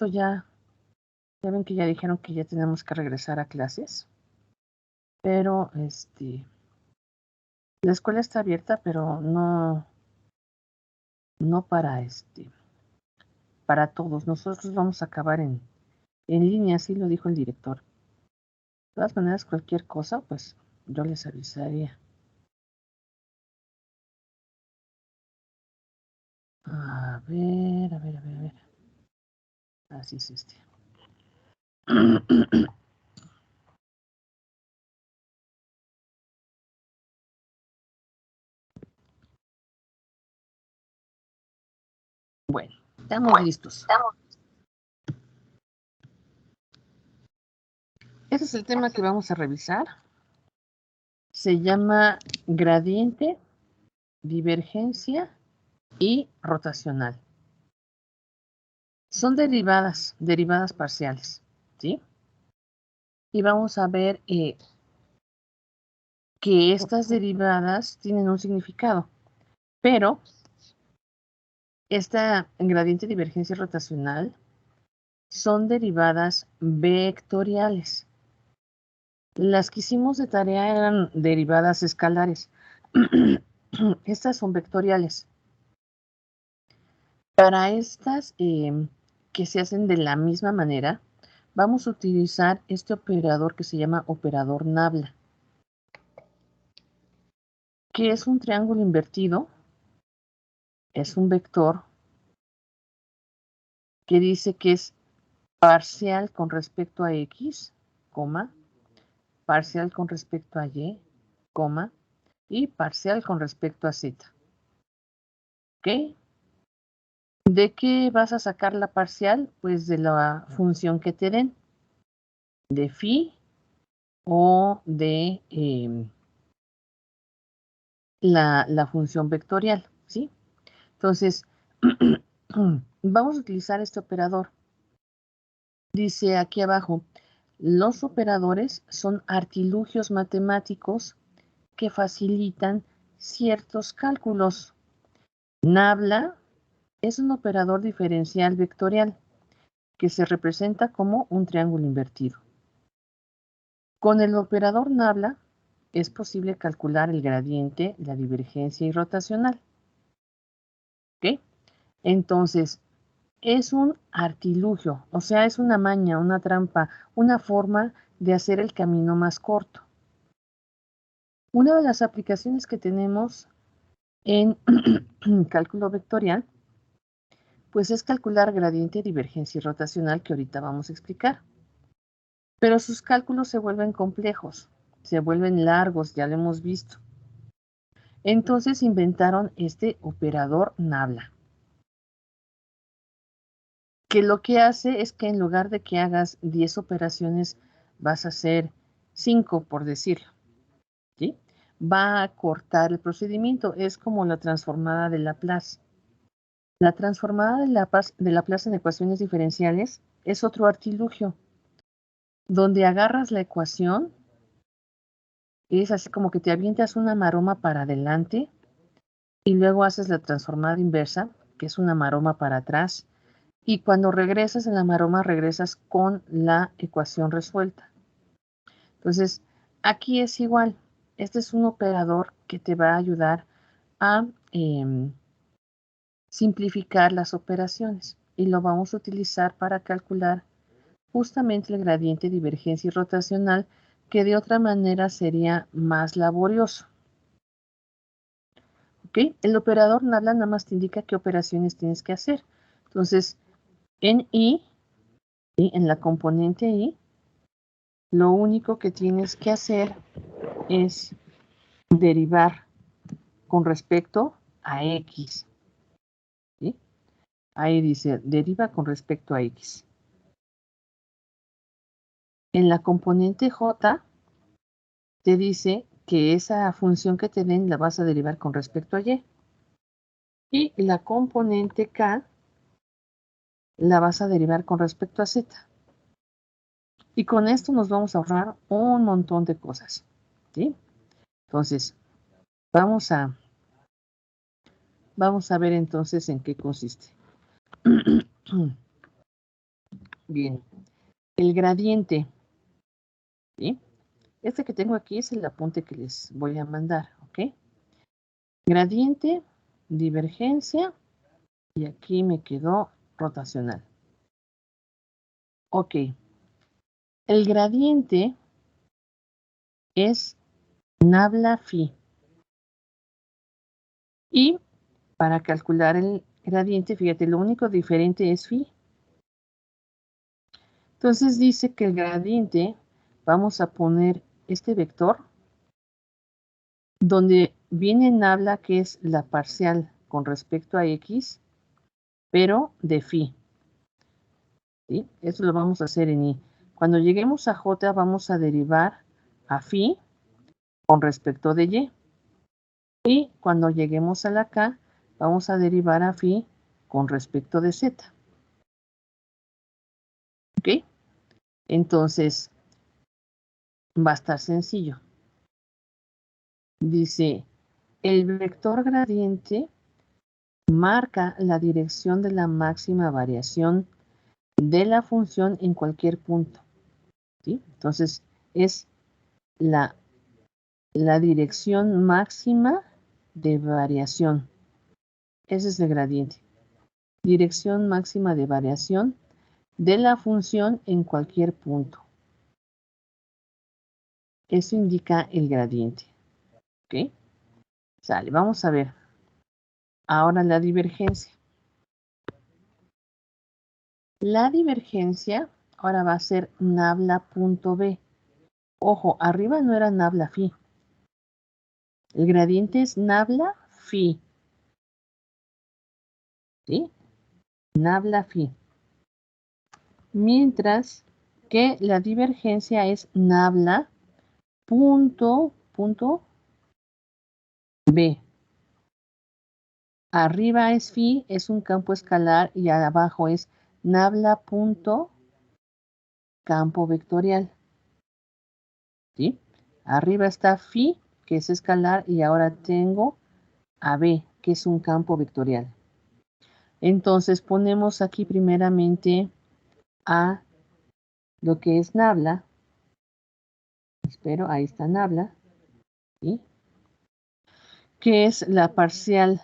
ratito ya ven que ya dijeron que ya tenemos que regresar a clases. Pero la escuela está abierta, pero no para todos. Nosotros vamos a acabar en línea, así lo dijo el director. De todas maneras, cualquier cosa, pues yo les avisaría. A ver. Así es Bueno, estamos listos. Ese es el tema que vamos a revisar. Se llama gradiente, divergencia y rotacional. Son derivadas parciales, ¿sí? Y vamos a ver que estas derivadas tienen un significado, pero esta gradiente, divergencia y rotacional son derivadas vectoriales. Las que hicimos de tarea eran derivadas escalares. Estas son vectoriales. Para estas que se hacen de la misma manera, vamos a utilizar este operador que se llama operador Nabla, que es un triángulo invertido, es un vector que dice que es parcial con respecto a X, parcial con respecto a Y, y parcial con respecto a Z. ¿Ok? ¿De qué vas a sacar la parcial? Pues de la función que te den, de phi o de la función vectorial, ¿sí? Entonces, vamos a utilizar este operador. Dice aquí abajo, los operadores son artilugios matemáticos que facilitan ciertos cálculos. Nabla es un operador diferencial vectorial que se representa como un triángulo invertido. Con el operador Nabla es posible calcular el gradiente, la divergencia y rotacional. ¿Ok? Entonces, es un artilugio, o sea, es una maña, una trampa, una forma de hacer el camino más corto. Una de las aplicaciones que tenemos en cálculo vectorial, pues es calcular gradiente, divergencia y rotacional, que ahorita vamos a explicar. Pero sus cálculos se vuelven complejos, se vuelven largos, ya lo hemos visto. Entonces inventaron este operador Nabla, que lo que hace es que en lugar de que hagas 10 operaciones, vas a hacer 5, por decirlo, ¿sí? Va a cortar el procedimiento, es como la transformada de Laplace. La transformada de Laplace en ecuaciones diferenciales es otro artilugio, donde agarras la ecuación, es así como que te avientas una maroma para adelante y luego haces la transformada inversa, que es una maroma para atrás, y cuando regresas en la maroma, regresas con la ecuación resuelta. Entonces, aquí es igual. Este es un operador que te va a ayudar a simplificar las operaciones y lo vamos a utilizar para calcular justamente el gradiente, divergencia y rotacional, que de otra manera sería más laborioso. ¿Ok? El operador Nabla nada más te indica qué operaciones tienes que hacer. Entonces, en I, en la componente I, lo único que tienes que hacer es derivar con respecto a X. ¿Sí? Ahí dice, deriva con respecto a X. En la componente J, te dice que esa función que te den la vas a derivar con respecto a Y. Y la componente K la vas a derivar con respecto a Z. Y con esto nos vamos a ahorrar un montón de cosas. ¿Sí? Entonces, vamos a ver entonces en qué consiste. Bien. El gradiente, ¿sí? Este que tengo aquí es el apunte que les voy a mandar, ¿ok? Gradiente, divergencia, y aquí me quedó rotacional. Ok. El gradiente es nabla phi. Y para calcular el gradiente, fíjate, lo único diferente es phi. Entonces dice que el gradiente, vamos a poner este vector, donde viene nabla, que es la parcial con respecto a x, pero de phi. ¿Sí? Eso lo vamos a hacer en y. Cuando lleguemos a j, vamos a derivar a phi con respecto de y. Y cuando lleguemos a la k, vamos a derivar a phi con respecto de z. ¿Ok? Entonces, va a estar sencillo. Dice, el vector gradiente marca la dirección de la máxima variación de la función en cualquier punto. ¿Sí? Entonces, es la dirección máxima de variación. Ese es el gradiente. Dirección máxima de variación de la función en cualquier punto. Eso indica el gradiente. ¿Ok? Sale, vamos a ver. Ahora la divergencia. La divergencia ahora va a ser nabla.b. Ojo, arriba no era nabla phi. El gradiente es nabla phi. ¿Sí? Nabla phi. Mientras que la divergencia es nabla punto b. Arriba es phi, es un campo escalar, y abajo es nabla punto campo vectorial. ¿Sí? Arriba está phi, que es escalar, y ahora tengo a b, que es un campo vectorial. Entonces ponemos aquí primeramente a lo que es nabla. Espero, ahí está nabla. ¿Sí? Que es la parcial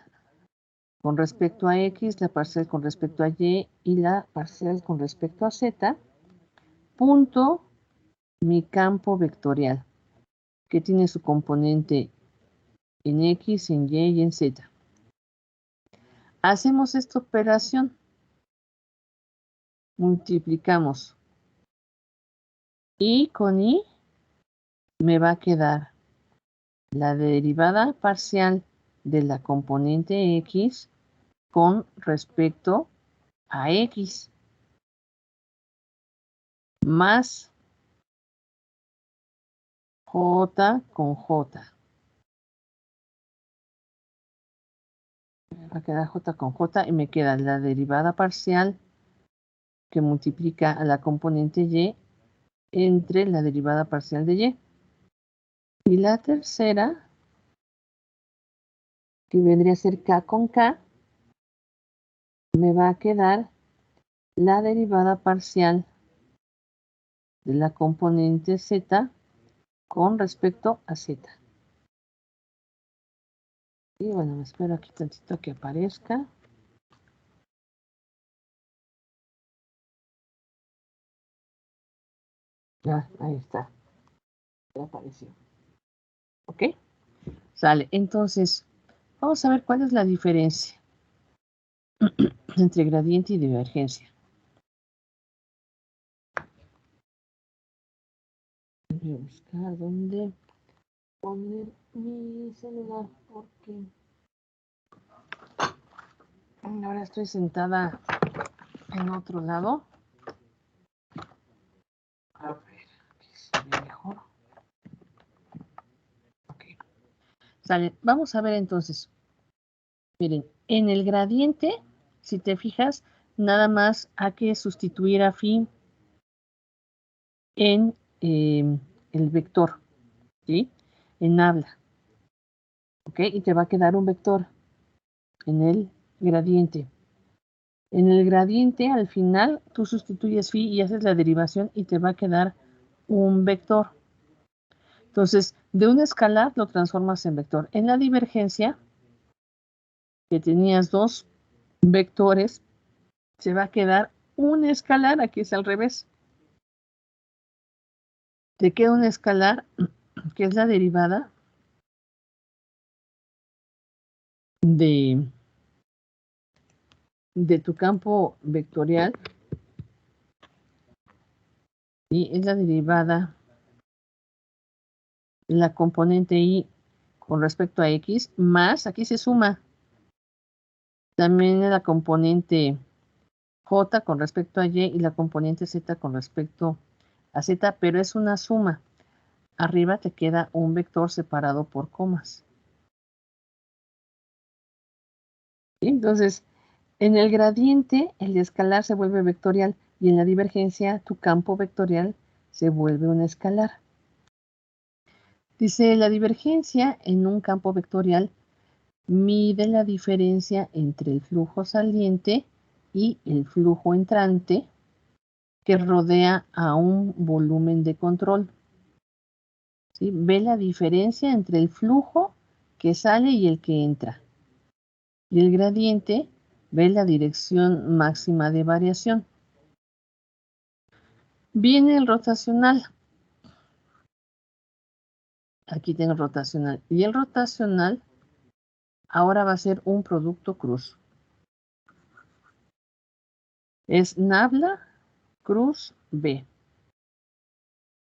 con respecto a x, la parcial con respecto a y la parcial con respecto a z, punto mi campo vectorial, que tiene su componente en x, en y y en z. Hacemos esta operación, multiplicamos y con y me va a quedar la derivada parcial de la componente x con respecto a x más j con j. Me va a quedar j con j y me queda la derivada parcial que multiplica a la componente y entre la derivada parcial de y. Y la tercera, que vendría a ser k con k, me va a quedar la derivada parcial de la componente z con respecto a z. Y bueno, me espero aquí tantito que aparezca. Ya, ahí está. Ya apareció. ¿Ok? Sale. Entonces, vamos a ver cuál es la diferencia entre gradiente y divergencia. Voy a buscar dónde poner mi celular porque ahora estoy sentada en otro lado. A ver, aquí se ve mejor. Ok. Sale. Vamos a ver entonces. Miren, en el gradiente, si te fijas, nada más hay que sustituir a phi en el vector, ¿sí? En nabla. ¿Ok? Y te va a quedar un vector en el gradiente. En el gradiente, al final, tú sustituyes phi y haces la derivación y te va a quedar un vector. Entonces, de un escalar lo transformas en vector. En la divergencia, que tenías dos vectores, se va a quedar un escalar, aquí es al revés. Te queda un escalar, que es la derivada de tu campo vectorial, y es la derivada de la componente y con respecto a x, más, aquí se suma también la componente j con respecto a y la componente z con respecto a z, pero es una suma. Arriba te queda un vector separado por comas. ¿Sí? Entonces, en el gradiente, el escalar se vuelve vectorial y en la divergencia, tu campo vectorial se vuelve un escalar. Dice, la divergencia en un campo vectorial mide la diferencia entre el flujo saliente y el flujo entrante que rodea a un volumen de control. ¿Sí? Ve la diferencia entre el flujo que sale y el que entra. Y el gradiente ve la dirección máxima de variación. Viene el rotacional. Aquí tengo el rotacional. Y el rotacional ahora va a ser un producto cruz. Es nabla cruz B.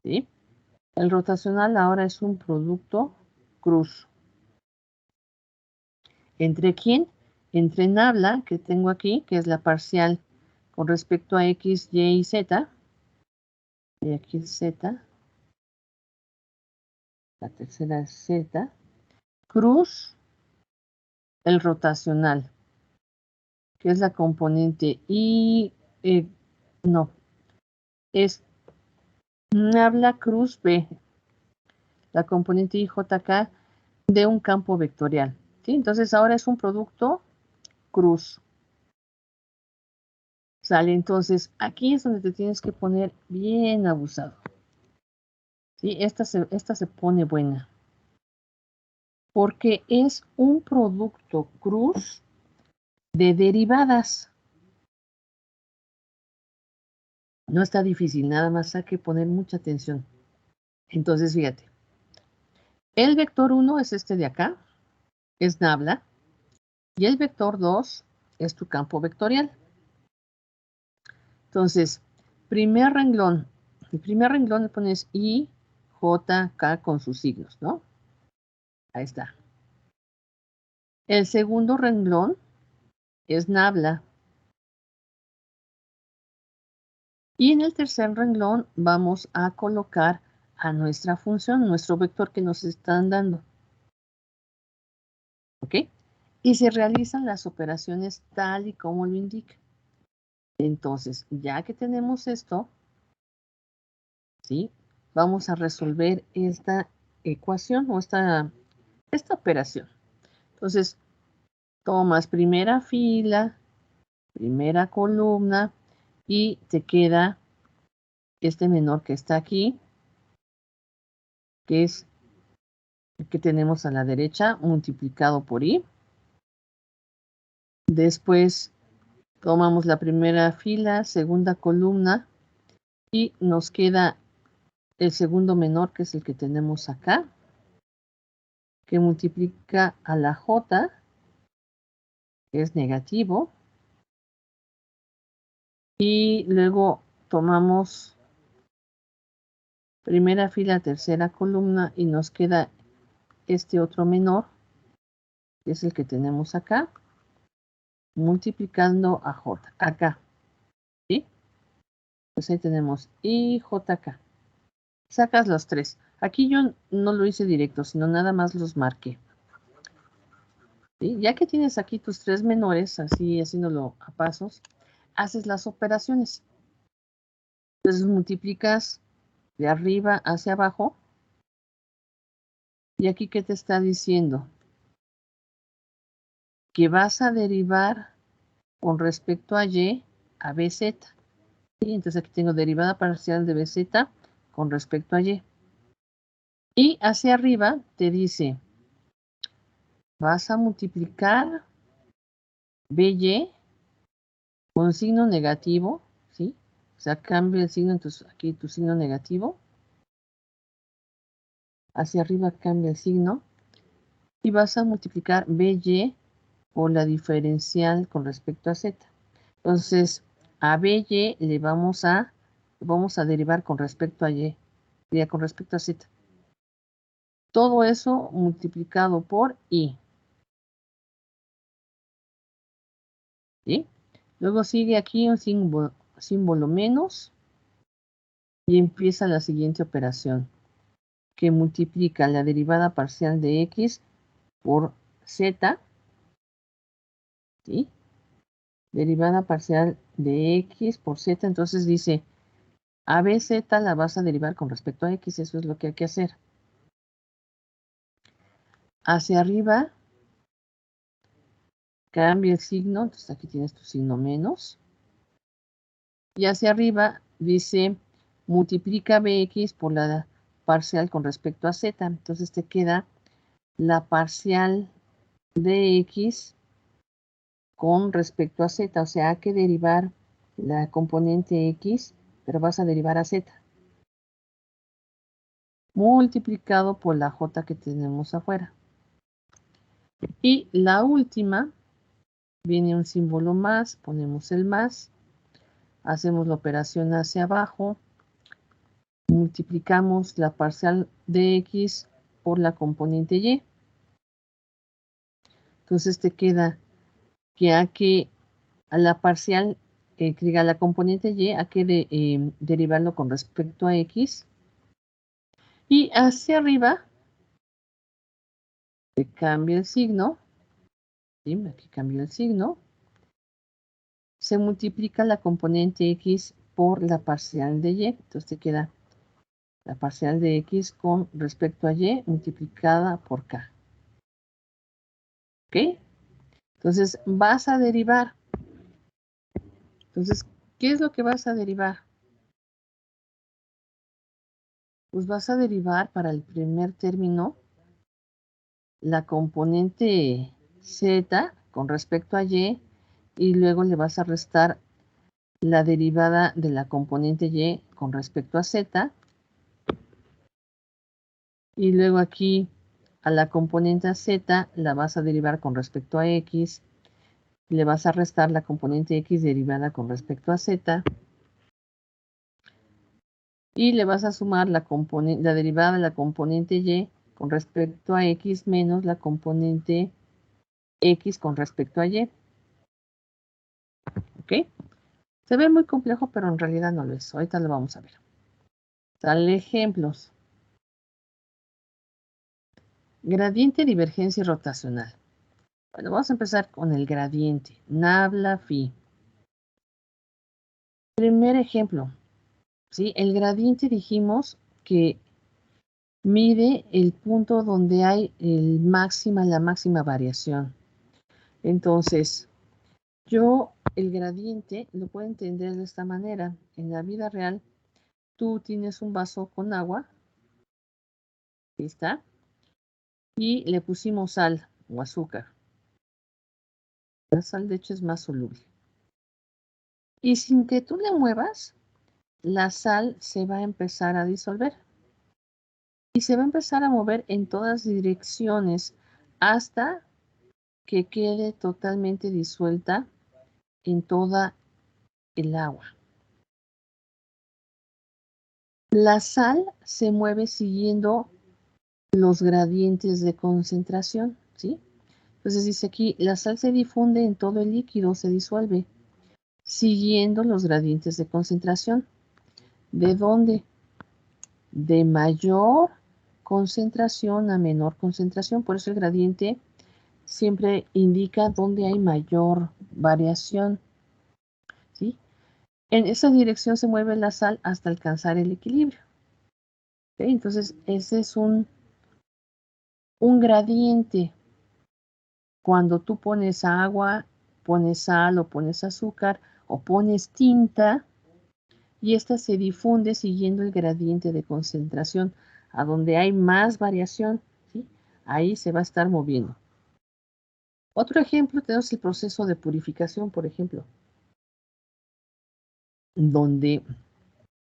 ¿Sí? El rotacional ahora es un producto cruz. ¿Entre quién? Entre nabla, que tengo aquí, que es la parcial con respecto a x, y y z. Y aquí es z. La tercera es z. Cruz, el rotacional, que es la componente y... no, es nabla cruz B, la componente IJK de un campo vectorial. ¿Sí? Entonces ahora es un producto cruz. Sale, entonces aquí es donde te tienes que poner bien abusado. ¿Sí? Esta se pone buena. Porque es un producto cruz de derivadas. No está difícil, nada más hay que poner mucha atención. Entonces, fíjate. El vector 1 es este de acá, es nabla. Y el vector 2 es tu campo vectorial. Entonces, primer renglón. El primer renglón le pones I, J, K con sus signos, ¿no? Ahí está. El segundo renglón es nabla. Y en el tercer renglón vamos a colocar a nuestra función, nuestro vector que nos están dando. ¿Ok? Y se realizan las operaciones tal y como lo indica. Entonces, ya que tenemos esto, ¿sí? Vamos a resolver esta ecuación o esta operación. Entonces, tomas primera fila, primera columna y te queda este menor que está aquí, que es el que tenemos a la derecha multiplicado por i. Después tomamos la primera fila, segunda columna y nos queda el segundo menor, que es el que tenemos acá, que multiplica a la j, que es negativo. Y luego tomamos primera fila, tercera columna y nos queda este otro menor, que es el que tenemos acá, multiplicando a j, acá. ¿Sí? Pues ahí tenemos IJK. Sacas los tres. Aquí yo no lo hice directo, sino nada más los marqué. ¿Sí? Ya que tienes aquí tus tres menores, así haciéndolo a pasos, haces las operaciones. Entonces multiplicas de arriba hacia abajo. ¿Y aquí qué te está diciendo? Que vas a derivar con respecto a y a bz. ¿Sí? Entonces aquí tengo derivada parcial de bz con respecto a y. Y hacia arriba te dice, vas a multiplicar by con signo negativo, ¿sí? O sea, cambia el signo, entonces aquí tu signo negativo. Hacia arriba cambia el signo. Y vas a multiplicar by por la diferencial con respecto a z. Entonces, a by le vamos a derivar con respecto a y, ya con respecto a z. Todo eso multiplicado por i. ¿Sí? Luego sigue aquí un símbolo menos y empieza la siguiente operación, que multiplica la derivada parcial de x por z, ¿sí? Derivada parcial de x por z, entonces dice, a bz la vas a derivar con respecto a x, eso es lo que hay que hacer. Hacia arriba, cambia el signo, entonces aquí tienes tu signo menos. Y hacia arriba dice, multiplica bx por la parcial con respecto a z, entonces te queda la parcial de x con respecto a z, o sea, hay que derivar la componente x, pero vas a derivar a z, multiplicado por la j que tenemos afuera. Y la última, viene un símbolo más, ponemos el más, hacemos la operación hacia abajo, multiplicamos la parcial de x por la componente y. Entonces te queda que a la parcial, que diga la componente y, hay que derivarlo con respecto a x. Y hacia arriba, se cambia el signo, ¿sí? Aquí cambio el signo, se multiplica la componente x por la parcial de y, entonces te queda la parcial de x con respecto a y multiplicada por k. ¿Ok? Entonces vas a derivar. Entonces, ¿qué es lo que vas a derivar? Pues vas a derivar para el primer término la componente z con respecto a y luego le vas a restar la derivada de la componente y con respecto a z y luego aquí a la componente z la vas a derivar con respecto a x, le vas a restar la componente x derivada con respecto a z y le vas a sumar la derivada de la componente y con respecto a x menos la componente x con respecto a y. ¿Ok? Se ve muy complejo, pero en realidad no lo es. Ahorita lo vamos a ver. Sale ejemplos. Gradiente, divergencia y rotacional. Bueno, vamos a empezar con el gradiente. Nabla, phi. Primer ejemplo. ¿Sí? El gradiente dijimos que mide el punto donde hay la máxima variación. Entonces, yo el gradiente lo puedo entender de esta manera. En la vida real, tú tienes un vaso con agua. ¿Sí está? Y le pusimos sal o azúcar. La sal, de hecho, es más soluble. Y sin que tú le muevas, la sal se va a empezar a disolver. Y se va a empezar a mover en todas direcciones hasta que quede totalmente disuelta en toda el agua. La sal se mueve siguiendo los gradientes de concentración, ¿sí? Entonces dice aquí, la sal se difunde en todo el líquido, se disuelve, siguiendo los gradientes de concentración. ¿De dónde? De mayor concentración a menor concentración. Por eso el gradiente siempre indica dónde hay mayor variación, ¿sí? En esa dirección se mueve la sal hasta alcanzar el equilibrio. ¿Okay? Entonces, ese es un gradiente. Cuando tú pones agua pones sal o pones azúcar o pones tinta y esta se difunde siguiendo el gradiente de concentración. A donde hay más variación, ¿sí? Ahí se va a estar moviendo. Otro ejemplo, tenemos el proceso de purificación, por ejemplo, donde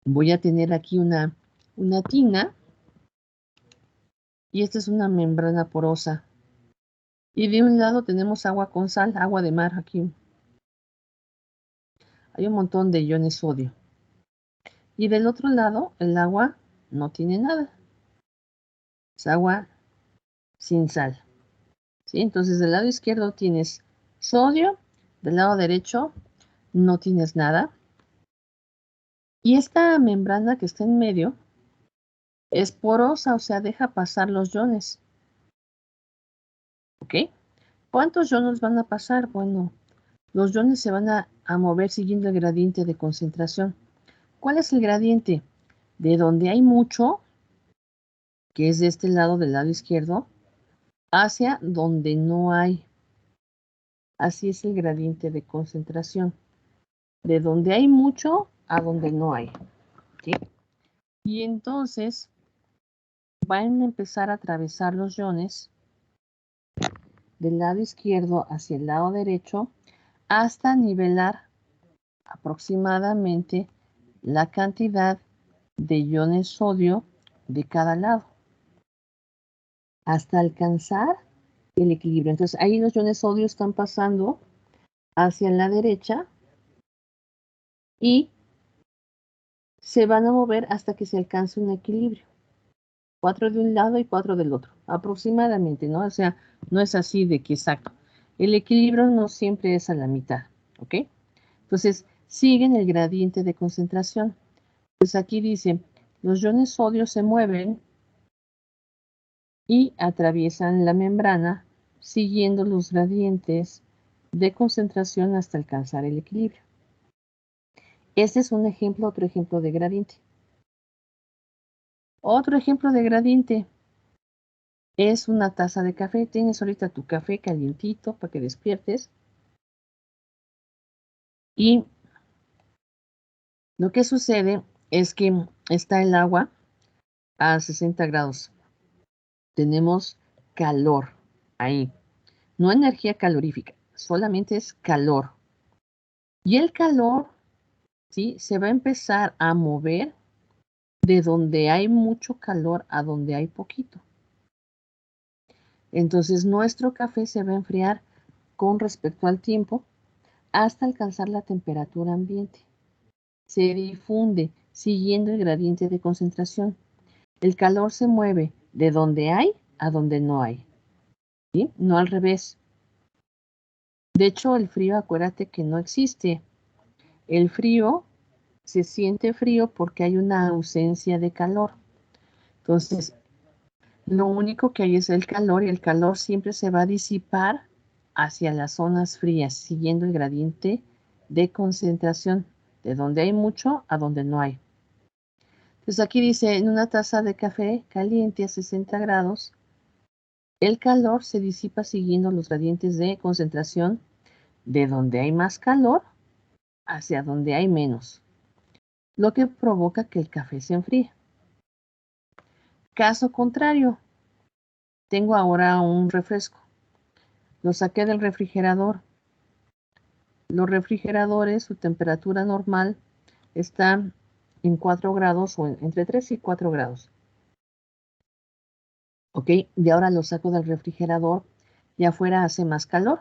voy a tener aquí una tina y esta es una membrana porosa. Y de un lado tenemos agua con sal, agua de mar aquí. Hay un montón de iones sodio. Y del otro lado, el agua no tiene nada. Es agua sin sal. ¿Sí? Entonces, del lado izquierdo tienes sodio, del lado derecho no tienes nada. Y esta membrana que está en medio es porosa, o sea, deja pasar los iones. ¿Ok? ¿Cuántos iones van a pasar? Bueno, los iones se van a mover siguiendo el gradiente de concentración. ¿Cuál es el gradiente? De donde hay mucho, que es de este lado, del lado izquierdo, hacia donde no hay. Así es el gradiente de concentración. De donde hay mucho a donde no hay. ¿Sí? Y entonces van a empezar a atravesar los iones del lado izquierdo hacia el lado derecho hasta nivelar aproximadamente la cantidad de iones sodio de cada lado hasta alcanzar el equilibrio. Entonces ahí los iones sodio están pasando hacia la derecha y se van a mover hasta que se alcance un equilibrio. 4 de un lado y 4 del otro, aproximadamente, ¿no? O sea, no es así de que exacto. El equilibrio no siempre es a la mitad, ¿ok? Entonces, siguen el gradiente de concentración. Pues aquí dice, los iones sodio se mueven y atraviesan la membrana siguiendo los gradientes de concentración hasta alcanzar el equilibrio. Este es un ejemplo, otro ejemplo de gradiente. Otro ejemplo de gradiente es una taza de café. Tienes ahorita tu café calientito para que despiertes. Y lo que sucede es que está el agua a 60 grados. Tenemos calor ahí. No energía calorífica, solamente es calor. Y el calor, ¿sí? Se va a empezar a mover de donde hay mucho calor a donde hay poquito. Entonces nuestro café se va a enfriar con respecto al tiempo hasta alcanzar la temperatura ambiente. Se difunde siguiendo el gradiente de concentración. El calor se mueve de donde hay a donde no hay, ¿sí? No al revés. De hecho, el frío, acuérdate que no existe. El frío se siente frío porque hay una ausencia de calor. Entonces, lo único que hay es el calor y el calor siempre se va a disipar hacia las zonas frías, siguiendo el gradiente de concentración, de donde hay mucho a donde no hay. Entonces aquí dice, en una taza de café caliente a 60 grados, el calor se disipa siguiendo los gradientes de concentración de donde hay más calor hacia donde hay menos, lo que provoca que el café se enfríe. Caso contrario, tengo ahora un refresco. Lo saqué del refrigerador. Los refrigeradores, su temperatura normal está en 4 grados o entre 3 y 4 grados. ¿Ok? Y ahora lo saco del refrigerador y afuera hace más calor.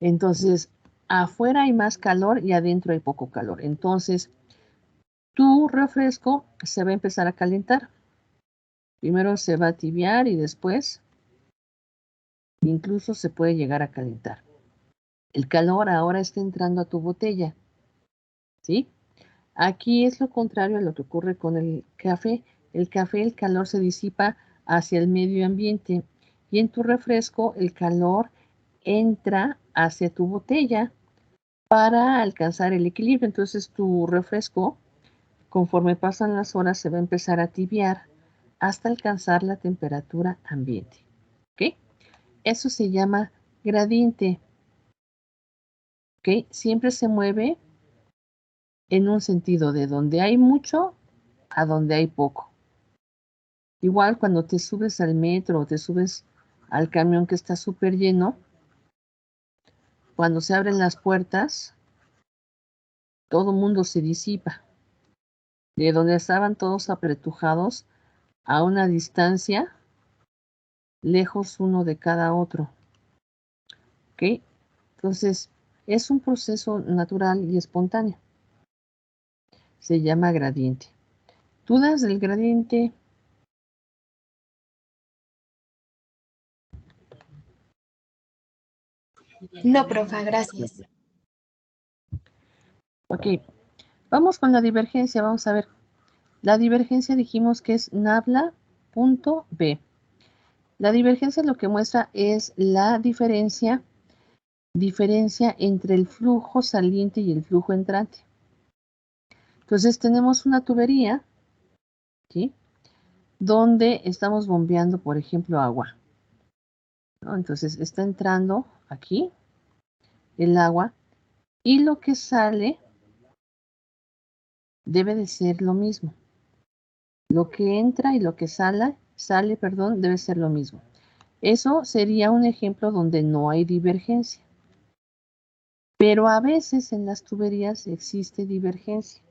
Entonces, afuera hay más calor y adentro hay poco calor. Entonces, tu refresco se va a empezar a calentar. Primero se va a tibiar y después incluso se puede llegar a calentar. El calor ahora está entrando a tu botella, ¿sí? Aquí es lo contrario a lo que ocurre con el café. El café, el calor se disipa hacia el medio ambiente y en tu refresco el calor entra hacia tu botella para alcanzar el equilibrio. Entonces tu refresco, conforme pasan las horas, se va a empezar a tibiar hasta alcanzar la temperatura ambiente. ¿Ok? Eso se llama gradiente. ¿ok? Siempre se mueve en un sentido de donde hay mucho a donde hay poco. Igual cuando te subes al metro o te subes al camión que está súper lleno, cuando se abren las puertas, todo el mundo se disipa. De donde estaban todos apretujados a una distancia, lejos uno de cada otro. ¿Ok? Entonces, es un proceso natural y espontáneo. Se llama gradiente. ¿Dudas del gradiente? No, profa, gracias. Ok, vamos con la divergencia. Vamos a ver. La divergencia dijimos que es nabla punto B. La divergencia lo que muestra es la diferencia entre el flujo saliente y el flujo entrante. Entonces tenemos una tubería, ¿sí? Donde estamos bombeando, por ejemplo, agua, ¿no? Entonces está entrando aquí el agua y lo que sale debe de ser lo mismo. Lo que entra y lo que sale, debe ser lo mismo. Eso sería un ejemplo donde no hay divergencia. Pero a veces en las tuberías existe divergencia.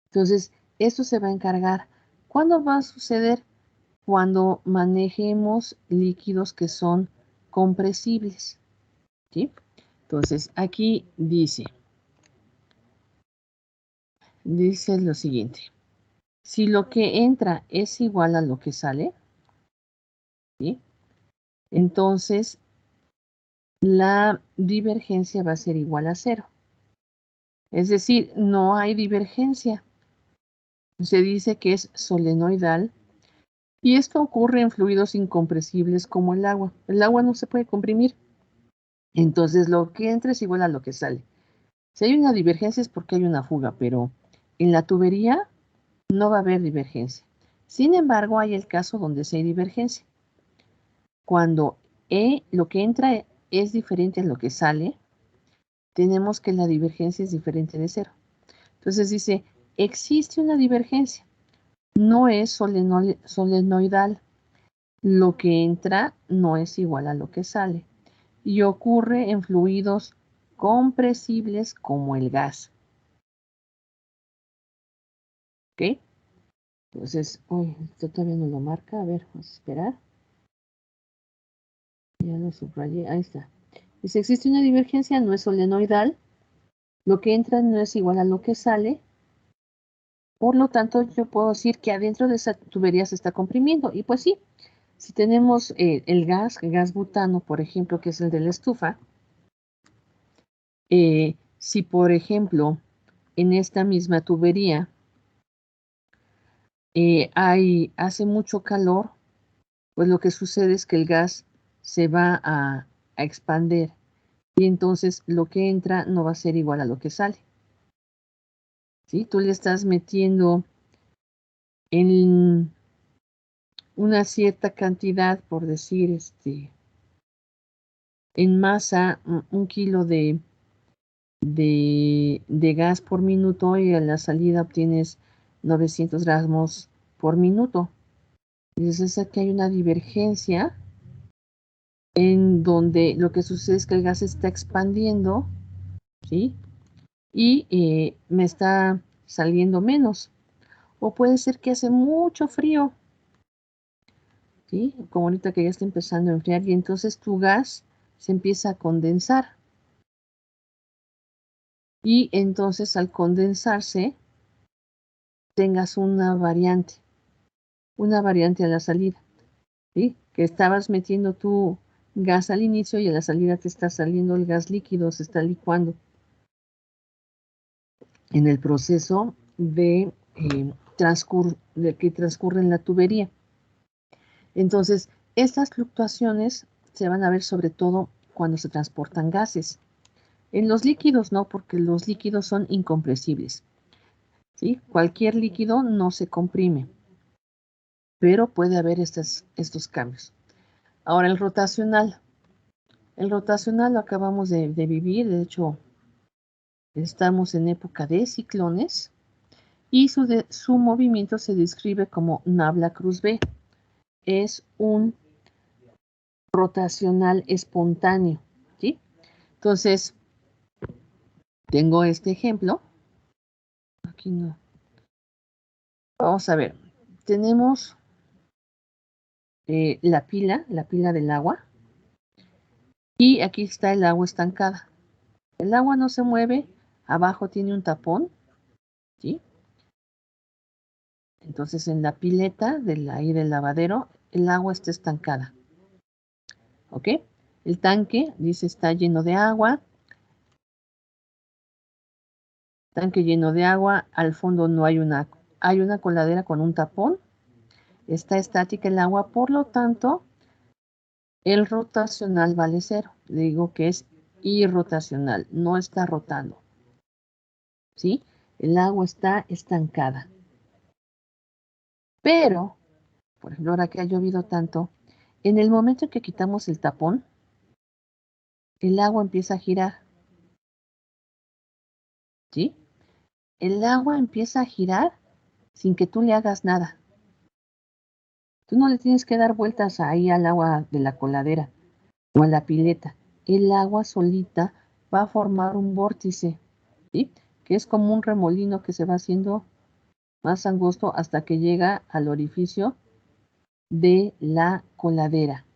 Entonces, esto se va a encargar. ¿Cuándo va a suceder? Cuando manejemos líquidos que son compresibles. ¿Sí? Entonces, aquí dice lo siguiente. Si lo que entra es igual a lo que sale, ¿sí? Entonces la divergencia va a ser igual a 0. Es decir, no hay divergencia. Se dice que es solenoidal y esto ocurre en fluidos incompresibles como el agua. El agua no se puede comprimir. Entonces lo que entra es igual a lo que sale. Si hay una divergencia es porque hay una fuga, pero en la tubería no va a haber divergencia. Sin embargo, hay el caso donde sí hay divergencia. Cuando lo que entra es diferente a lo que sale, tenemos que la divergencia es diferente de 0. Entonces dice, existe una divergencia, no es solenoidal. Lo que entra no es igual a lo que sale. Y ocurre en fluidos compresibles como el gas. ¿Ok? Entonces, esto todavía no lo marca. A ver, vamos a esperar. Ya lo subrayé. Ahí está. Dice, existe una divergencia, no es solenoidal. Lo que entra no es igual a lo que sale. Por lo tanto, yo puedo decir que adentro de esa tubería se está comprimiendo. Y pues sí, si tenemos el gas butano, por ejemplo, que es el de la estufa, si por ejemplo en esta misma tubería hace mucho calor, pues lo que sucede es que el gas se va a expander y entonces lo que entra no va a ser igual a lo que sale. ¿Sí? Tú le estás metiendo en una cierta cantidad, por decir, en masa, 1 kilo de gas por minuto y a la salida obtienes 900 gramos por minuto. Entonces aquí hay una divergencia en donde lo que sucede es que el gas se está expandiendo, ¿sí? Y me está saliendo menos. O puede ser que hace mucho frío, ¿sí? Como ahorita que ya está empezando a enfriar y entonces tu gas se empieza a condensar. Y entonces al condensarse tengas una variante a la salida, ¿sí? Que estabas metiendo tu gas al inicio y a la salida te está saliendo el gas líquido, se está licuando en el proceso de que transcurre en la tubería. Entonces, estas fluctuaciones se van a ver sobre todo cuando se transportan gases. En los líquidos no, porque los líquidos son incompresibles, ¿sí? Cualquier líquido no se comprime, pero puede haber estos cambios. Ahora, el rotacional El rotacional lo acabamos de vivir, de hecho, estamos en época de ciclones y su movimiento se describe como Nabla Cruz B. Es un rotacional espontáneo, ¿sí? Entonces, tengo este ejemplo. Aquí no. Vamos a ver. Tenemos la pila del agua. Y aquí está el agua estancada. El agua no se mueve. Abajo tiene un tapón, ¿sí? Entonces, en la pileta ahí del lavadero, el agua está estancada. ¿Ok? El tanque, dice, está lleno de agua. Tanque lleno de agua. Al fondo no hay una coladera con un tapón. Está estática el agua, por lo tanto, el rotacional vale 0. Le digo que es irrotacional, no está rotando. ¿Sí? El agua está estancada. Pero, por ejemplo, ahora que ha llovido tanto, en el momento en que quitamos el tapón, el agua empieza a girar. ¿Sí? El agua empieza a girar sin que tú le hagas nada. Tú no le tienes que dar vueltas ahí al agua de la coladera o a la pileta. El agua solita va a formar un vórtice, ¿sí? Que es como un remolino que se va haciendo más angosto hasta que llega al orificio de la coladera.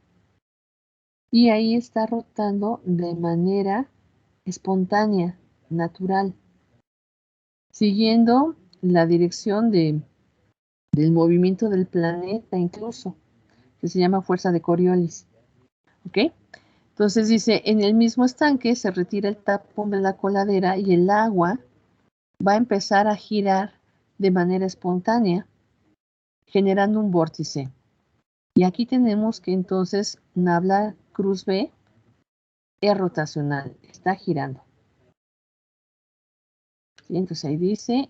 Y ahí está rotando de manera espontánea, natural, siguiendo la dirección del movimiento del planeta incluso, que se llama fuerza de Coriolis. ¿Ok? Entonces dice, en el mismo estanque se retira el tapón de la coladera y el agua va a empezar a girar de manera espontánea, generando un vórtice. Y aquí tenemos que entonces Nabla Cruz B es rotacional, está girando. ¿Sí? Entonces ahí dice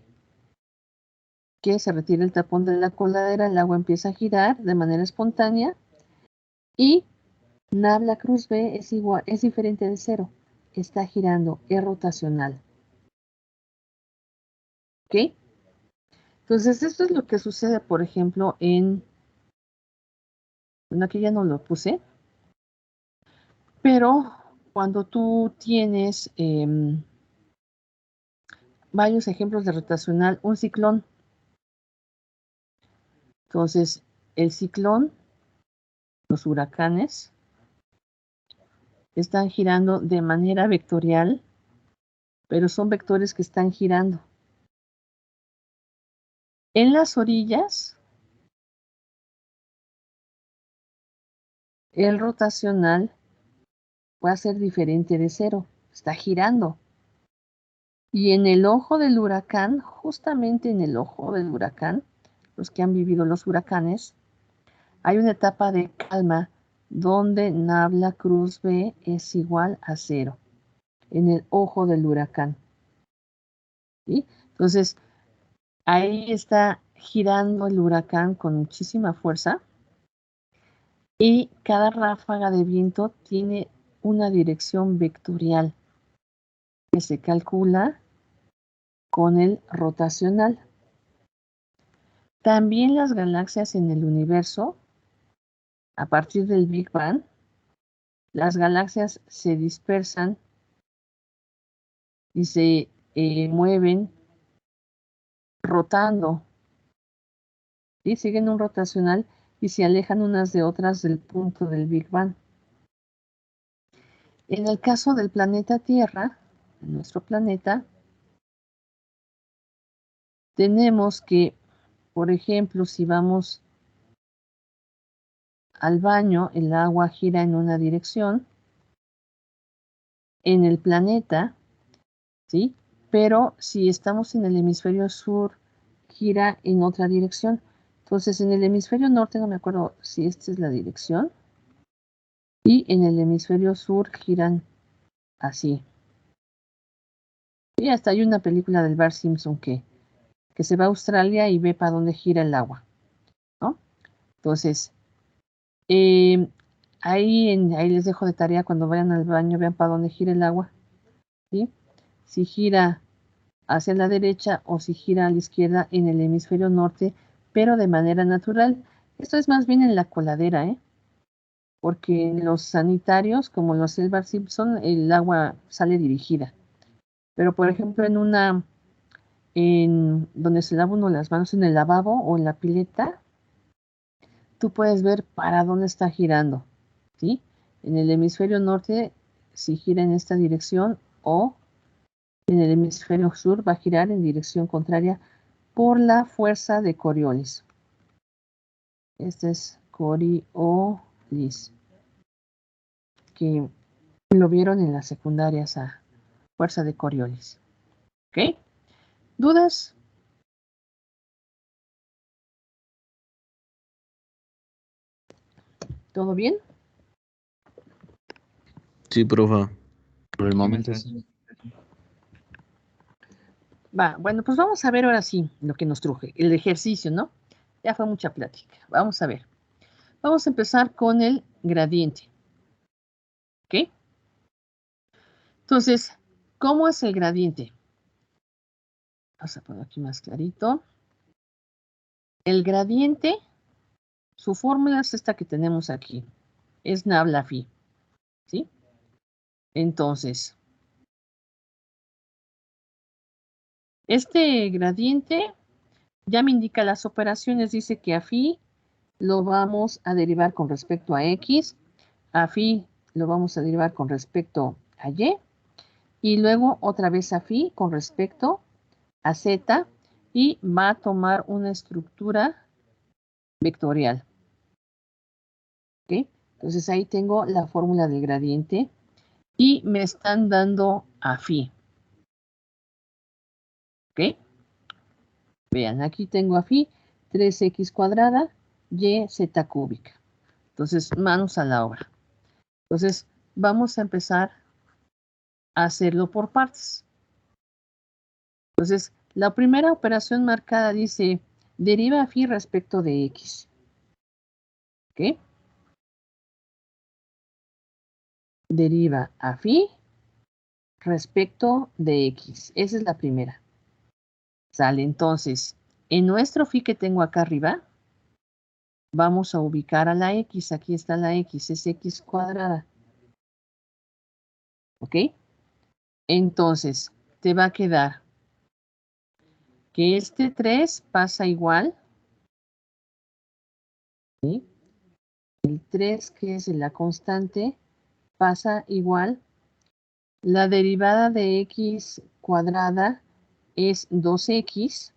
que se retira el tapón de la coladera, el agua empieza a girar de manera espontánea y Nabla Cruz B es diferente de 0, está girando, es rotacional. ¿Ok? Entonces esto es lo que sucede, por ejemplo, bueno, aquí ya no lo puse, pero cuando tú tienes varios ejemplos de rotacional, un ciclón. Entonces, el ciclón, los huracanes, están girando de manera vectorial, pero son vectores que están girando. En las orillas, el rotacional va a ser diferente de 0, está girando. Y en el ojo del huracán, justamente en el ojo del huracán, los que han vivido los huracanes, hay una etapa de calma donde Nabla Cruz B es igual a 0, en el ojo del huracán. ¿Sí? Entonces, ahí está girando el huracán con muchísima fuerza y cada ráfaga de viento tiene una dirección vectorial que se calcula con el rotacional. También las galaxias en el universo, a partir del Big Bang, las galaxias se dispersan y se mueven rotando, y siguen un rotacional y se alejan unas de otras del punto del Big Bang. En el caso del planeta Tierra, nuestro planeta, tenemos que, por ejemplo, si vamos al baño, el agua gira en una dirección, en el planeta, ¿sí? Pero si estamos en el hemisferio sur, gira en otra dirección. Entonces, en el hemisferio norte, no me acuerdo si esta es la dirección, y en el hemisferio sur giran así. Y hasta hay una película del Bart Simpson que se va a Australia y ve para dónde gira el agua, ¿no? Entonces, ahí les dejo de tarea cuando vayan al baño, vean para dónde gira el agua, ¿sí? Si gira hacia la derecha o si gira a la izquierda en el hemisferio norte, pero de manera natural. Esto es más bien en la coladera, porque en los sanitarios, como los Elbar Simpson, el agua sale dirigida. Pero, por ejemplo, en donde se lava uno las manos, en el lavabo o en la pileta, tú puedes ver para dónde está girando, ¿sí? En el hemisferio norte, si gira en esta dirección, o en el hemisferio sur va a girar en dirección contraria por la fuerza de Coriolis. Este es Coriolis, que lo vieron en las secundarias a fuerza de Coriolis. ¿Ok? ¿Dudas? ¿Todo bien? Sí, profa. Por el momento sí. Va, bueno, pues vamos a ver ahora sí lo que nos truje, el ejercicio, ¿no? Ya fue mucha plática. Vamos a ver. Vamos a empezar con el gradiente. ¿Ok? Entonces, ¿cómo es el gradiente? Vamos a poner aquí más clarito. El gradiente, su fórmula es esta que tenemos aquí. Es Nabla-Phi. ¿Sí? Entonces, este gradiente ya me indica las operaciones. Dice que a phi lo vamos a derivar con respecto a x, a phi lo vamos a derivar con respecto a y luego otra vez a phi con respecto a z, y va a tomar una estructura vectorial. ¿Ok? Entonces ahí tengo la fórmula del gradiente y me están dando a phi. ¿Ok? Vean, aquí tengo a phi 3x cuadrada y z cúbica. Entonces, manos a la obra. Entonces, vamos a empezar a hacerlo por partes. Entonces, la primera operación marcada dice, deriva a phi respecto de x. ¿Ok? Deriva a phi respecto de x. Esa es la primera. Sale, entonces, en nuestro phi que tengo acá arriba, vamos a ubicar a la x. Aquí está la x, es x cuadrada. ¿Ok? Entonces, te va a quedar que este 3 pasa igual. ¿Sí? El 3, que es la constante, pasa igual. La derivada de x cuadrada es 2x.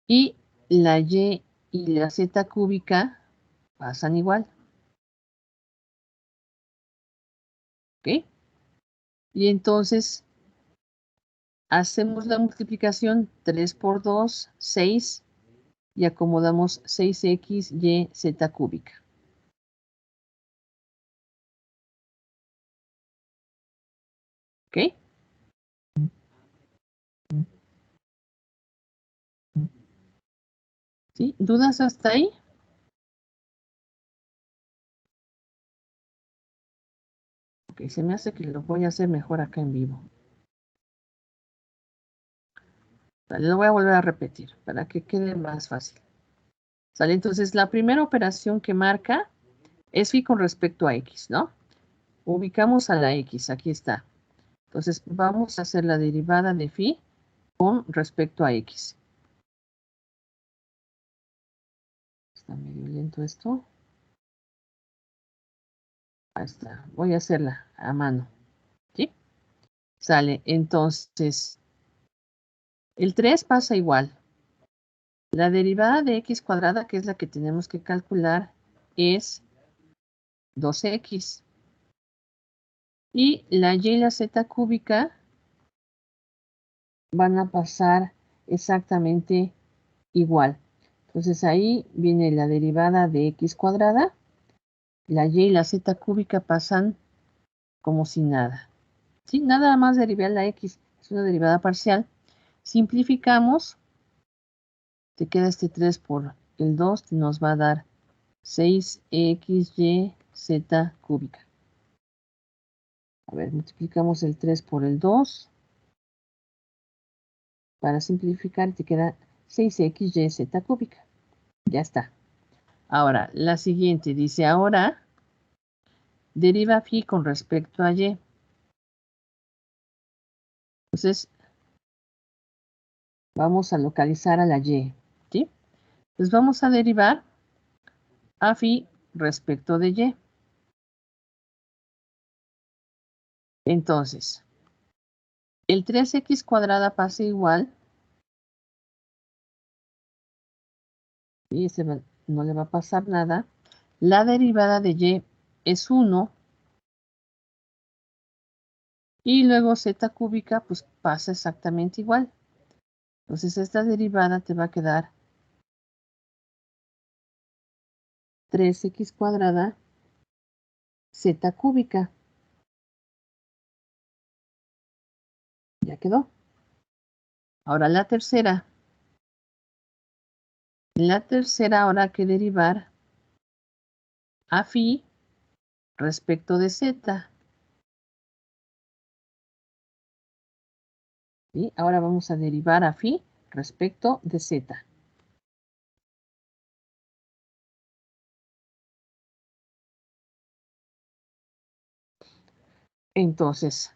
Y la y la z cúbica pasan igual. ¿Ok? Y entonces hacemos la multiplicación 3 por 2, 6. Y acomodamos 6x y z cúbica. ¿Ok? ¿Sí? ¿Dudas hasta ahí? Ok, se me hace que lo voy a hacer mejor acá en vivo. Vale, lo voy a volver a repetir para que quede más fácil. ¿Sale? Entonces, la primera operación que marca es phi con respecto a x, ¿no? Ubicamos a la x, aquí está. Entonces, vamos a hacer la derivada de phi con respecto a x. Está medio lento esto. Ahí está. Voy a hacerla a mano. ¿Sí? Sale. Entonces, el 3 pasa igual. La derivada de x cuadrada, que es la que tenemos que calcular, es 2x. Y la y y la z cúbica van a pasar exactamente igual. Entonces ahí viene la derivada de x cuadrada. La y y la z cúbica pasan como si nada. ¿Sí? Nada más derivar la x. Es una derivada parcial. Simplificamos. Te queda este 3 por el 2. Nos va a dar 6xyz cúbica. A ver, multiplicamos el 3 por el 2. Para simplificar te queda 6xyz cúbica. Ya está. Ahora, la siguiente dice, ahora deriva phi con respecto a y. Entonces, vamos a localizar a la y, ¿sí? Entonces vamos a derivar a phi respecto de y. Entonces, el 3x cuadrada pasa igual. Y ese no le va a pasar nada. La derivada de y es 1. Y luego z cúbica, pues pasa exactamente igual. Entonces esta derivada te va a quedar 3x cuadrada z cúbica. Ya quedó. Ahora la tercera. La tercera ahora hay que derivar a phi respecto de z. ¿Sí? Ahora vamos a derivar a phi respecto de z. Entonces,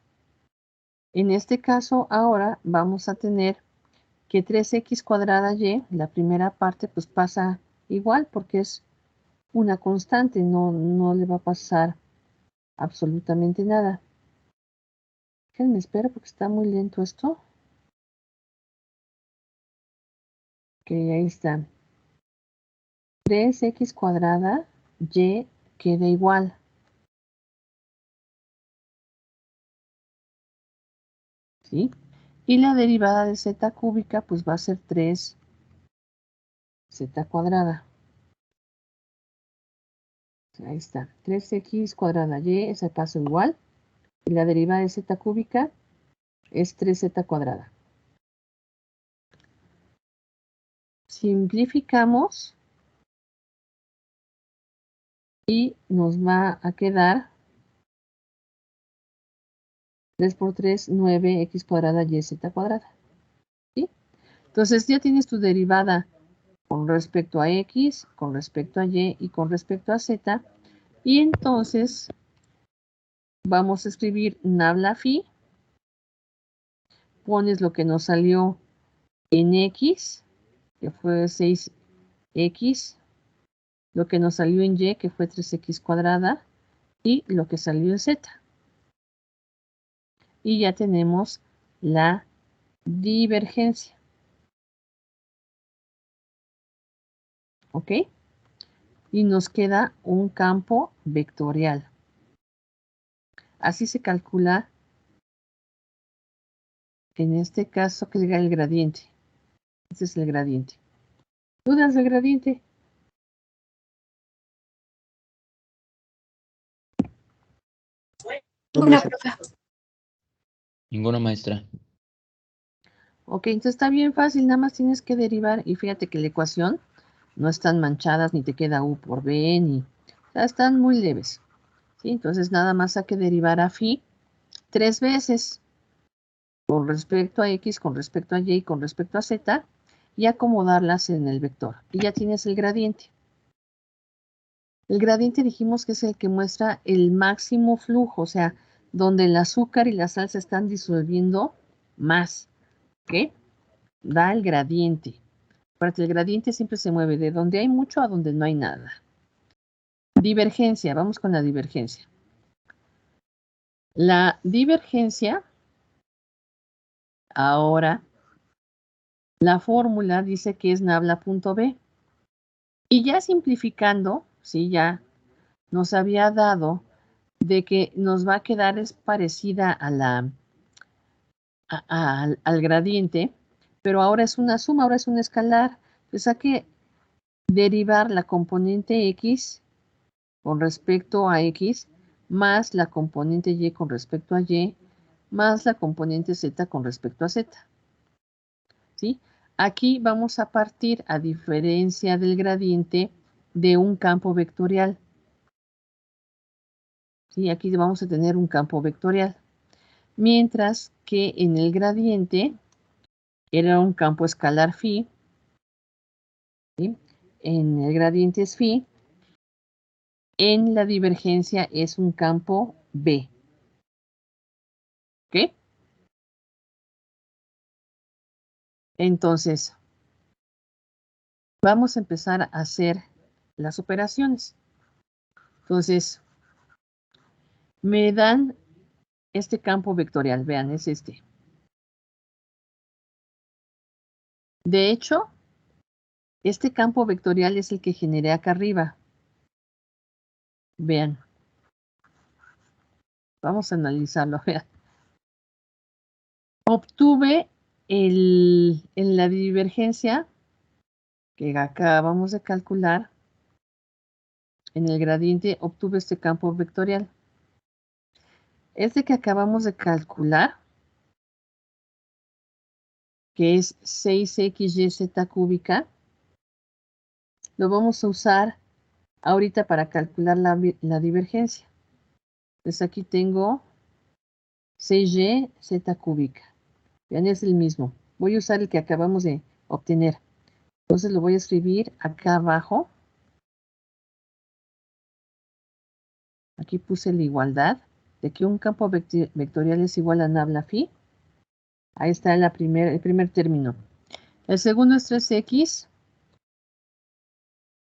en este caso ahora vamos a tener que 3x cuadrada y, la primera parte, pues pasa igual porque es una constante, no le va a pasar absolutamente nada. Déjenme esperar porque está muy lento esto. Ok, ahí está. 3x cuadrada y queda igual. ¿Sí? Y la derivada de z cúbica pues va a ser 3z cuadrada. Ahí está. 3x cuadrada y, ese paso igual. Y la derivada de z cúbica es 3z cuadrada. Simplificamos. Y nos va a quedar 3 por 3, 9x cuadrada y z cuadrada. ¿Sí? Entonces ya tienes tu derivada con respecto a x, con respecto a y con respecto a z. Y entonces vamos a escribir nabla phi. Pones lo que nos salió en x, que fue 6x. Lo que nos salió en y, que fue 3x cuadrada. Y lo que salió en z. Y ya tenemos la divergencia. ¿Ok? Y nos queda un campo vectorial. Así se calcula, en este caso, que diga el gradiente. Este es el gradiente. ¿Dudas del gradiente? Una profe. Ninguna maestra. Ok, entonces está bien fácil, nada más tienes que derivar y fíjate que la ecuación no están manchadas, ni te queda u por b, ni... O sea, están muy leves. ¿Sí? Entonces nada más hay que derivar a phi 3 veces con respecto a x, con respecto a y, con respecto a z y acomodarlas en el vector. Y ya tienes el gradiente. El gradiente dijimos que es el que muestra el máximo flujo, o sea, donde el azúcar y la sal se están disolviendo más. ¿Ok? Da el gradiente. Porque el gradiente siempre se mueve de donde hay mucho a donde no hay nada. Divergencia, vamos con la divergencia. La divergencia, ahora, la fórmula dice que es nabla.b. Y ya simplificando, sí, ya nos había dado de que nos va a quedar es parecida a al gradiente, pero ahora es una suma, ahora es un escalar. Entonces hay que derivar la componente x con respecto a x más la componente y con respecto a y más la componente z con respecto a z. ¿Sí? Aquí vamos a partir, a diferencia del gradiente, de un campo vectorial. ¿Sí? Aquí vamos a tener un campo vectorial. Mientras que en el gradiente era un campo escalar phi. ¿Sí? En el gradiente es phi. En la divergencia es un campo B. ¿Ok? Entonces, vamos a empezar a hacer las operaciones. Entonces, me dan este campo vectorial. Vean, es este. De hecho, este campo vectorial es el que generé acá arriba. Vean. Vamos a analizarlo. Vean. Obtuve en la divergencia que acabamos de calcular. En el gradiente obtuve este campo vectorial. Este que acabamos de calcular, que es 6xyz cúbica, lo vamos a usar ahorita para calcular la divergencia. Entonces aquí tengo 6y cúbica. Vean, es el mismo. Voy a usar el que acabamos de obtener. Entonces lo voy a escribir acá abajo. Aquí puse la igualdad de que un campo vectorial es igual a nabla phi. Ahí está el primer término. El segundo es 3x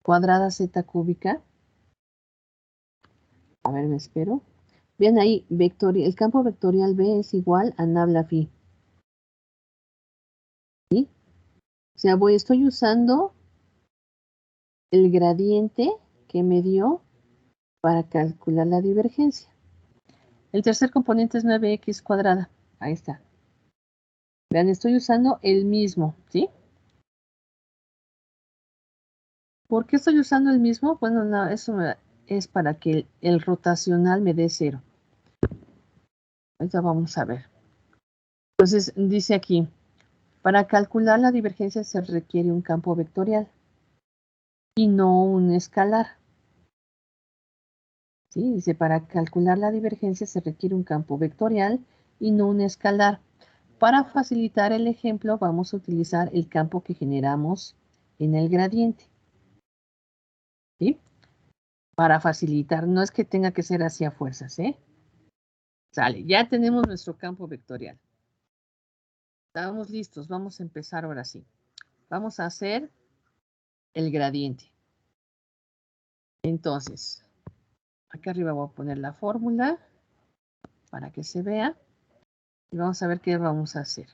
cuadrada z cúbica. A ver, me espero. Vean ahí, el campo vectorial B es igual a nabla phi. ¿Sí? O sea, estoy usando el gradiente que me dio para calcular la divergencia. El tercer componente es 9x cuadrada. Ahí está. Vean, estoy usando el mismo, ¿sí? ¿Por qué estoy usando el mismo? Bueno, no, eso es para que el rotacional me dé 0. Ahorita vamos a ver. Entonces, dice aquí, para calcular la divergencia se requiere un campo vectorial y no un escalar. ¿Sí? Dice, para calcular la divergencia se requiere un campo vectorial y no un escalar. Para facilitar el ejemplo, vamos a utilizar el campo que generamos en el gradiente. ¿Sí? Para facilitar, no es que tenga que ser así a fuerzas, ¿eh? Sale, ya tenemos nuestro campo vectorial. Estamos listos, vamos a empezar ahora sí. Vamos a hacer el gradiente. Entonces, acá arriba voy a poner la fórmula para que se vea. Y vamos a ver qué vamos a hacer.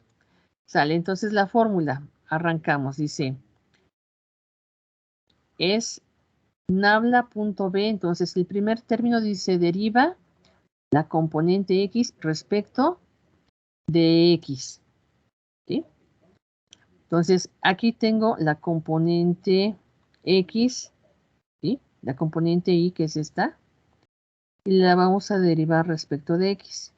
Sale, entonces la fórmula, arrancamos, dice, es nabla.b, entonces el primer término dice deriva la componente x respecto de x. ¿Sí? Entonces, aquí tengo la componente x, ¿sí? La componente y, que es esta, y la vamos a derivar respecto de x.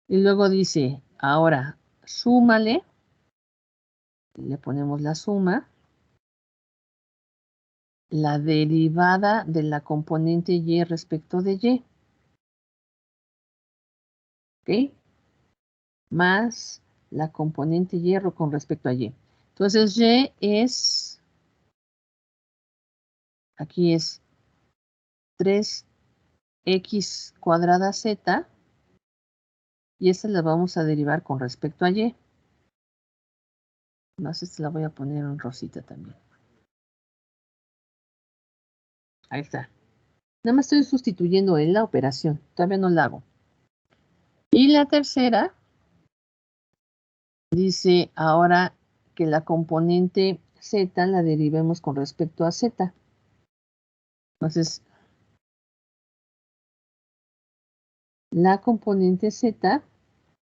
Y luego dice, ahora, súmale, le ponemos la suma, la derivada de la componente y respecto de y. ¿Ok? Más la componente hierro con respecto a y. Entonces, y es, aquí es 3x cuadrada z, y esta la vamos a derivar con respecto a y. No sé si la voy a poner en rosita también. Ahí está. Nada más estoy sustituyendo en la operación. Todavía no la hago. Y la tercera dice ahora que la componente z la derivemos con respecto a z. Entonces, la componente z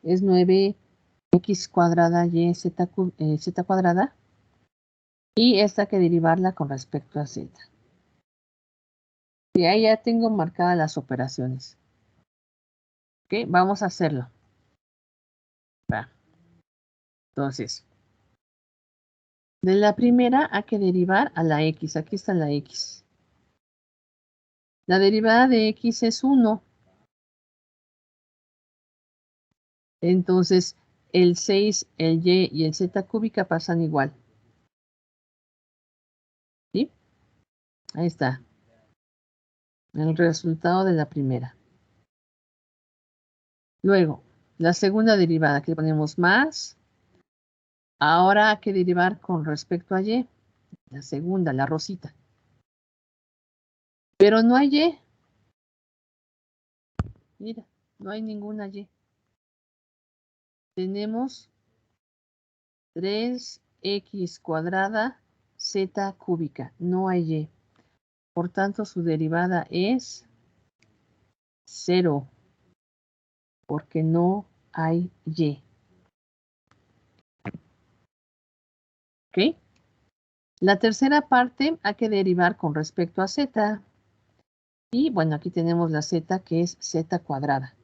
es 9x cuadrada y z cuadrada. Y esta hay que derivarla con respecto a z. Y ahí ya tengo marcadas las operaciones. Ok, vamos a hacerlo. Va. Entonces, De la primera hay que derivar a la x. Aquí está la x. La derivada de x es 1. Entonces, el 6, el y y el z cúbica pasan igual. ¿Sí? Ahí está. El resultado de la primera. Luego, la segunda derivada, aquí le ponemos más. Ahora hay que derivar con respecto a y. La segunda, la rosita. Pero no hay y. Mira, no hay ninguna y. Tenemos 3x cuadrada z cúbica. No hay y. Por tanto, su derivada es 0. Porque no hay y. ¿Ok? La tercera parte hay que derivar con respecto a z. Y bueno, aquí tenemos la z que es z cuadrada.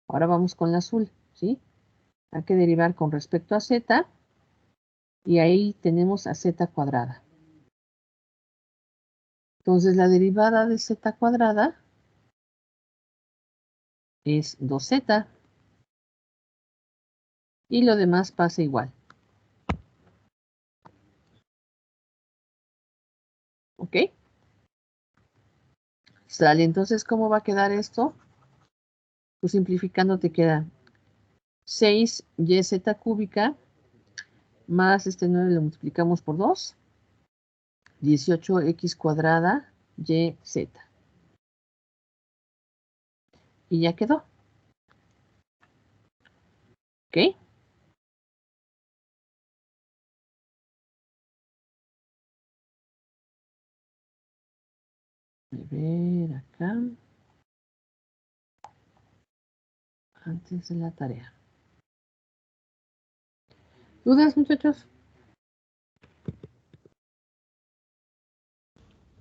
Ahora vamos con la azul, ¿sí? Hay que derivar con respecto a z. Y ahí tenemos a z cuadrada. Entonces la derivada de z cuadrada es 2z. Y lo demás pasa igual. ¿Ok? Sale, entonces, ¿cómo va a quedar esto? Pues simplificando te queda 6yz cúbica más este 9 lo multiplicamos por 2. 18x cuadrada yz. Y ya quedó. ¿Ok? A ver acá. Antes de la tarea. ¿Dudas, muchachos?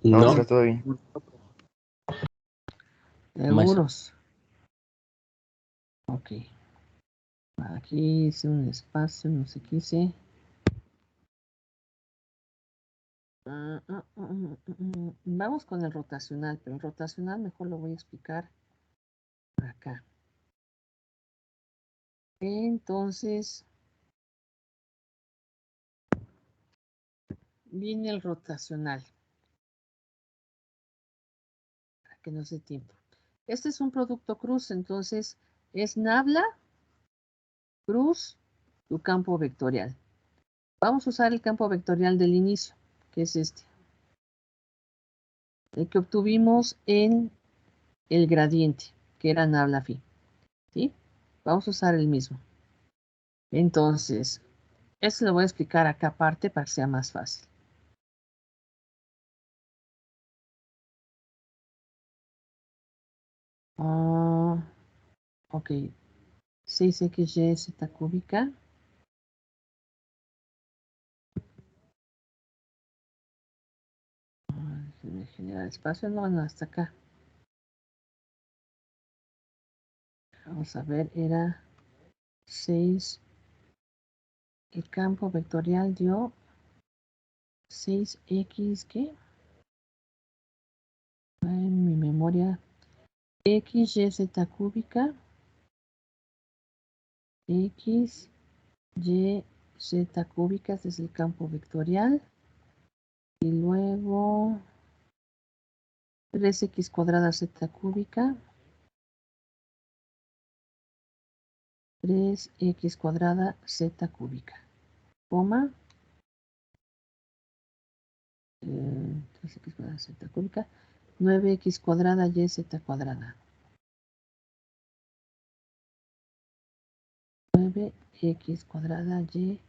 No, No. está todo bien. Maestra. Seguros. Ok. Aquí hice un espacio, no sé qué hice. Vamos con el rotacional, pero el rotacional mejor lo voy a explicar por acá. Entonces, viene el rotacional. Para que no se tiempo. Este es un producto cruz, entonces es nabla, cruz, tu campo vectorial. Vamos a usar el campo vectorial del inicio, que es este. El que obtuvimos en el gradiente, que era nabla phi. ¿Sí? Vamos a usar el mismo. Entonces, esto lo voy a explicar acá aparte para que sea más fácil. Ok. 6xy z cúbica. Déjenme generar espacio. No, hasta acá. Vamos a ver, era 6. El campo vectorial dio 6x, ¿qué? En mi memoria. X, y, z cúbica. X, y, z cúbica. Este es el campo vectorial. Y luego 3x cuadrada z cúbica. 3x cuadrada z cúbica. Coma. 3x cuadrada z cúbica. 9x cuadrada y z cuadrada. 9x cuadrada y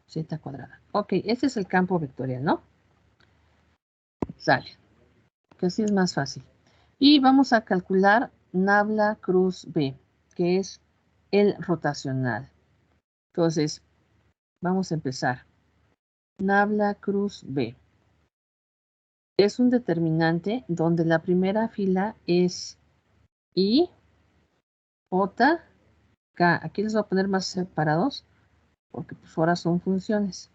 z cuadrada. Ok, este es el campo vectorial, ¿no? Sale. Que así es más fácil. Y vamos a calcular nabla cruz B, que es el rotacional. Entonces, vamos a empezar. Nabla cruz B. Es un determinante donde la primera fila es I, J, K. Aquí les voy a poner más separados porque pues ahora son funciones.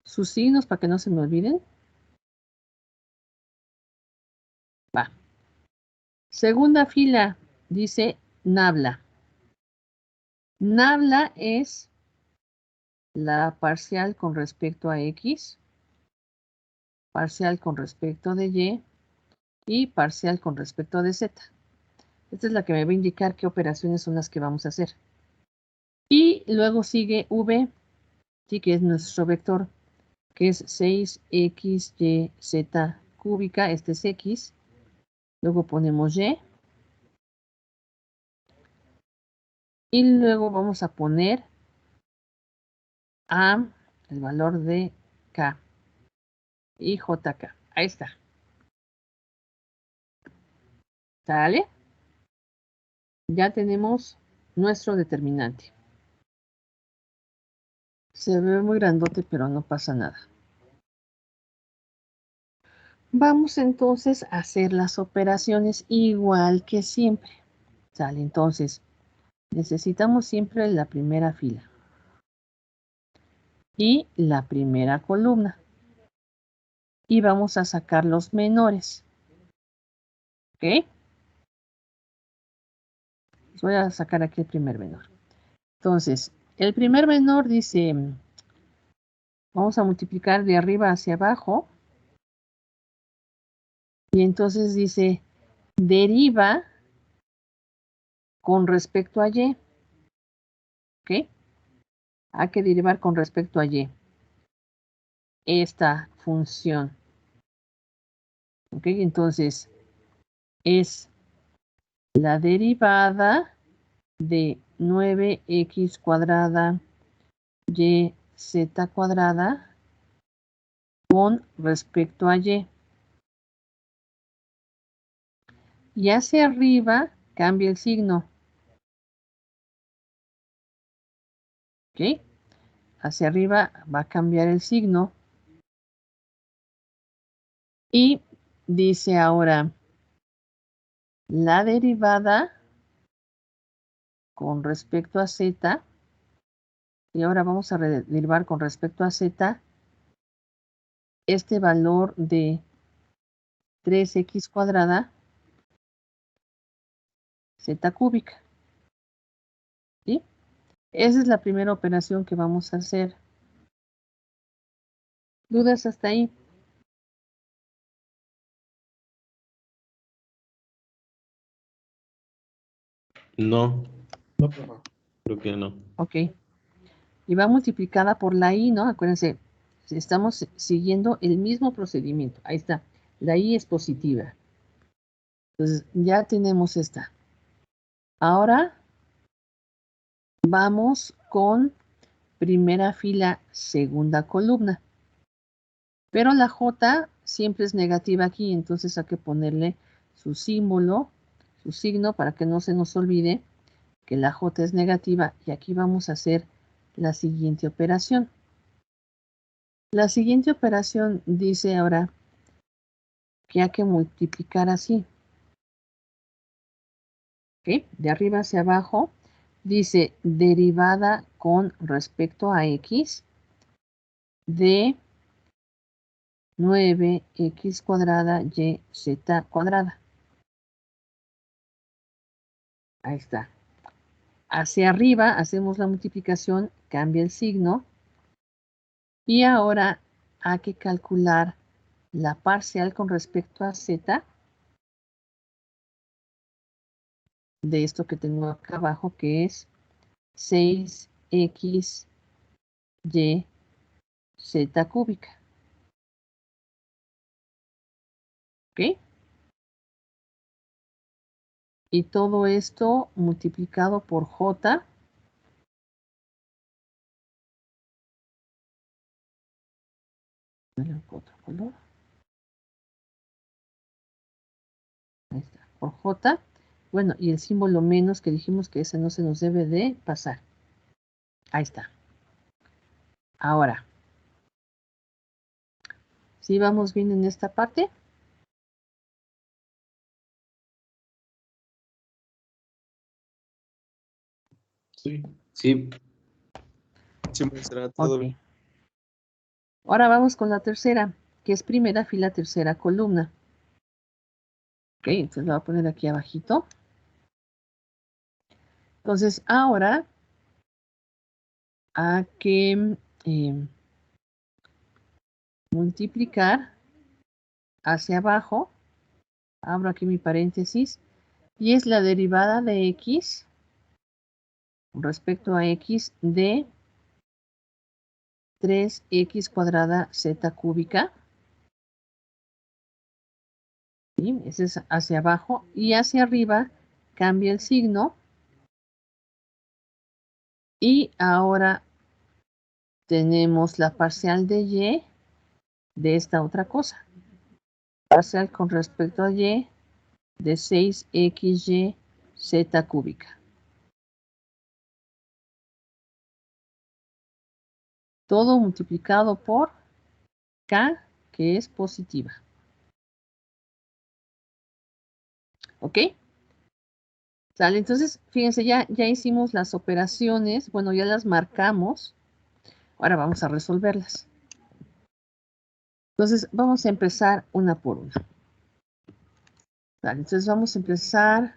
sus signos para que no se me olviden. Va. Segunda fila dice nabla. Nabla es la parcial con respecto a X, parcial con respecto de Y y parcial con respecto de Z. Esta es la que me va a indicar qué operaciones son las que vamos a hacer. Y luego sigue V, sí, que es nuestro vector, que es 6xyz cúbica, este es X. Luego ponemos Y. Y luego vamos a poner A, el valor de K y JK. Ahí está. ¿Sale? Ya tenemos nuestro determinante. Se ve muy grandote, pero no pasa nada. Vamos entonces a hacer las operaciones igual que siempre. ¿Sale? Entonces, necesitamos siempre la primera fila y la primera columna. Y vamos a sacar los menores. ¿Ok? Voy a sacar aquí el primer menor. Entonces, el primer menor dice, vamos a multiplicar de arriba hacia abajo. Y entonces dice, deriva con respecto a Y. ¿Ok? Hay que derivar con respecto a Y esta función. ¿Ok? Entonces, es la derivada de 9x cuadrada y z cuadrada con respecto a Y. Y hacia arriba cambia el signo. ¿Ok? Hacia arriba va a cambiar el signo. Y dice ahora la derivada con respecto a z. Y ahora vamos a derivar con respecto a z este valor de 3x cuadrada z cúbica. ¿Sí? Esa es la primera operación que vamos a hacer. ¿Dudas hasta ahí? No. No, profe. Creo que no. Ok. Y va multiplicada por la i, ¿no? Acuérdense, estamos siguiendo el mismo procedimiento. Ahí está. La i es positiva. Entonces, ya tenemos esta. Ahora vamos con primera fila, segunda columna. Pero la J siempre es negativa aquí, entonces hay que ponerle su símbolo, su signo, para que no se nos olvide que la J es negativa. Y aquí vamos a hacer la siguiente operación. La siguiente operación dice ahora que hay que multiplicar así. ¿Ok? De arriba hacia abajo dice derivada con respecto a X de 9x cuadrada y z cuadrada. Ahí está. Hacia arriba hacemos la multiplicación, cambia el signo. Y ahora hay que calcular la parcial con respecto a z de esto que tengo acá abajo, que es 6x y z cúbica. ¿Ok? Y todo esto multiplicado por j. Otro color. Ahí está, por j. Bueno, y el símbolo menos que dijimos que ese no se nos debe de pasar. Ahí está. Ahora, ¿sí vamos bien en esta parte? Sí. Sí. Sí, maestra, todo Ok. bien. Ahora vamos con la tercera, que es primera fila, tercera columna. Ok, entonces lo voy a poner aquí abajito. Entonces, ahora hay que multiplicar hacia abajo. Abro aquí mi paréntesis. Y es la derivada de x respecto a x de 3x cuadrada z cúbica. ¿Sí? Ese es hacia abajo. Y hacia arriba cambia el signo. Y ahora tenemos la parcial de y de esta otra cosa. Parcial con respecto a y de 6xy z cúbica. Todo multiplicado por k, que es positiva. ¿Ok? ¿Sale? Entonces, fíjense, ya hicimos las operaciones. Bueno, ya las marcamos. Ahora vamos a resolverlas. Entonces, vamos a empezar una por una. ¿Sale? Entonces, vamos a empezar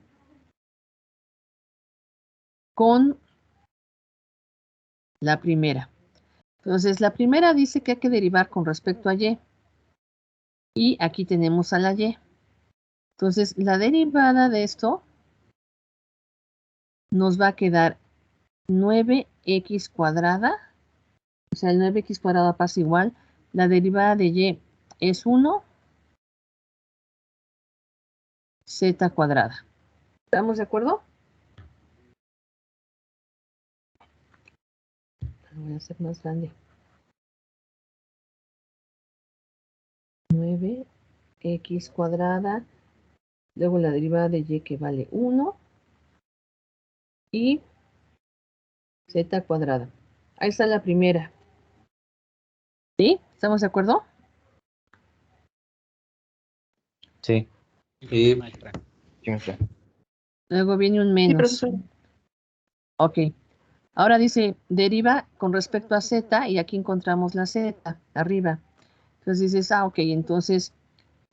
con la primera. Entonces, la primera dice que hay que derivar con respecto a y. Y aquí tenemos a la y. Entonces, la derivada de esto nos va a quedar 9x cuadrada. O sea, el 9x cuadrada pasa igual. La derivada de y es 1 z cuadrada. ¿Estamos de acuerdo? Lo voy a hacer más grande. 9x cuadrada. Luego la derivada de y que vale 1. Y z cuadrada. Ahí está la primera. ¿Sí? ¿Estamos de acuerdo? Sí. Sí. Maestra. Sí, maestra. Luego viene un Sí, menos. profesor. Ok. Ahora dice deriva con respecto a z y aquí encontramos la z arriba. Entonces dices, ok, entonces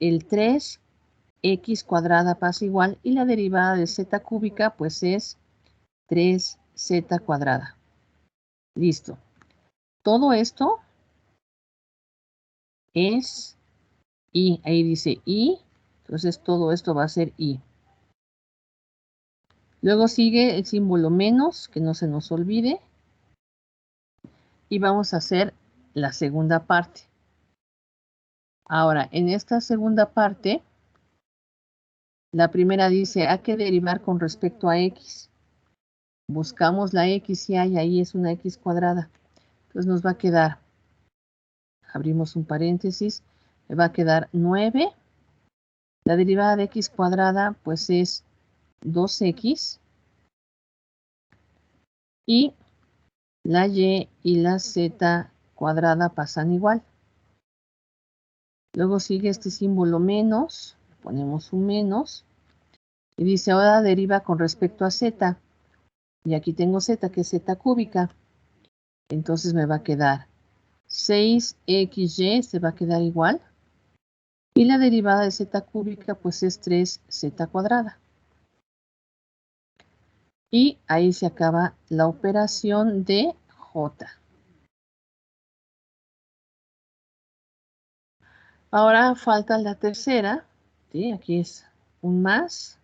el 3x cuadrada pasa igual y la derivada de z cúbica pues es 3z cuadrada. Listo. Todo esto es y. Ahí dice y. Entonces todo esto va a ser y. Luego sigue el símbolo menos, que no se nos olvide. Y vamos a hacer la segunda parte. Ahora, en esta segunda parte, la primera dice, hay que derivar con respecto a x. Buscamos la x y hay, ahí es una x cuadrada. Entonces nos va a quedar, abrimos un paréntesis, me va a quedar 9. La derivada de x cuadrada, pues es 2x. Y la y la z cuadrada pasan igual. Luego sigue este símbolo menos, ponemos un menos. Y dice, ahora deriva con respecto a z. Y aquí tengo z, que es z cúbica. Entonces me va a quedar 6xy, se va a quedar igual. Y la derivada de z cúbica, pues es 3z cuadrada. Y ahí se acaba la operación de j. Ahora falta la tercera. ¿Sí? Aquí es un más.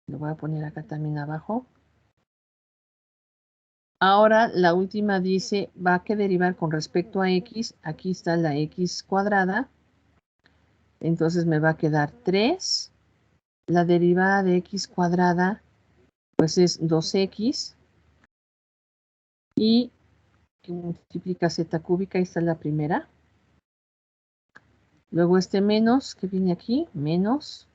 Lo voy a poner acá también abajo. Ahora la última dice, va a que derivar con respecto a x. Aquí está la x cuadrada. Entonces me va a quedar 3. La derivada de x cuadrada, pues es 2x. Y que multiplica z cúbica, ahí está la primera. Luego este menos que viene aquí, menos.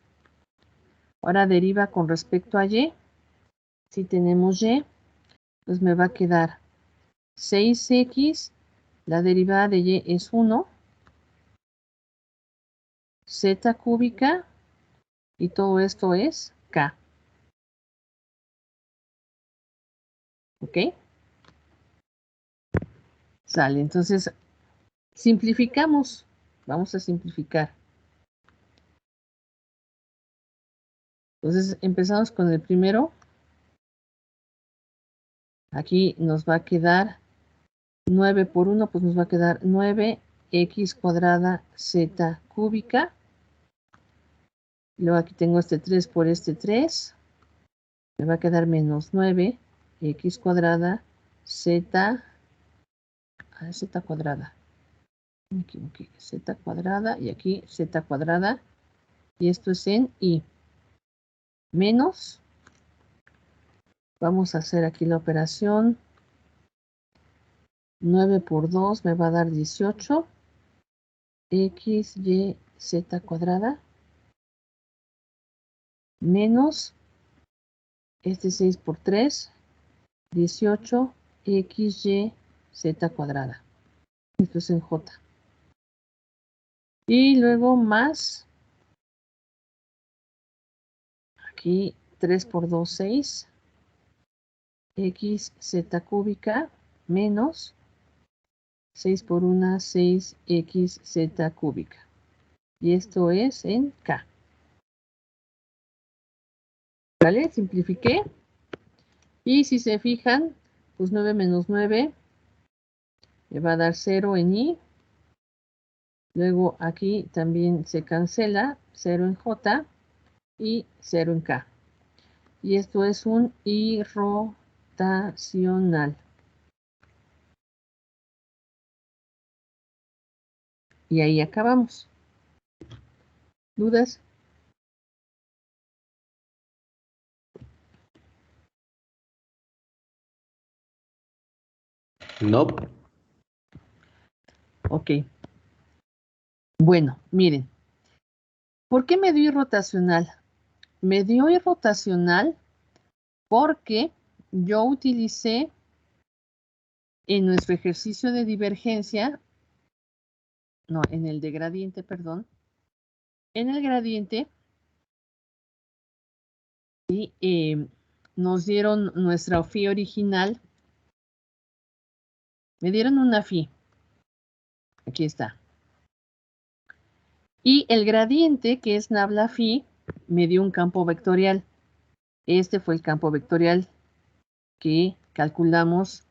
Ahora deriva con respecto a y. Si tenemos y, pues me va a quedar 6x. La derivada de y es 1. Z cúbica. Y todo esto es k. ¿Ok? Sale, entonces simplificamos. Vamos a simplificar. Entonces empezamos con el primero. Aquí nos va a quedar 9 por 1, pues nos va a quedar 9x cuadrada z cúbica. Luego aquí tengo este 3 por este 3. Me va a quedar menos 9x cuadrada z cuadrada. Me equivoqué. Z cuadrada y aquí z cuadrada. Y esto es en y. Menos. Vamos a hacer aquí la operación. 9 por 2 me va a dar 18. X, Y, Z cuadrada. Menos. Este 6 por 3. 18. X, Y, Z cuadrada. Esto es en J. Y luego más. Aquí 3 por 2, 6. X, Z cúbica. Menos. 6 por 1, 6, X, Z cúbica. Y esto es en K. ¿Vale? Simplifiqué. Y si se fijan, pues 9 menos 9 me va a dar 0 en I. Luego aquí también se cancela 0 en J y 0 en K. Y esto es un irrotacional. Y ahí acabamos. ¿Dudas? No. Ok. Bueno, miren. ¿Por qué me dio irrotacional? Me dio irrotacional porque yo utilicé en nuestro ejercicio de divergencia, no, en el de gradiente, perdón. En el gradiente, ¿sí? Nos dieron nuestra phi original. Me dieron una phi. Aquí está. Y el gradiente, que es nabla phi, me dio un campo vectorial. Este fue el campo vectorial que calculamos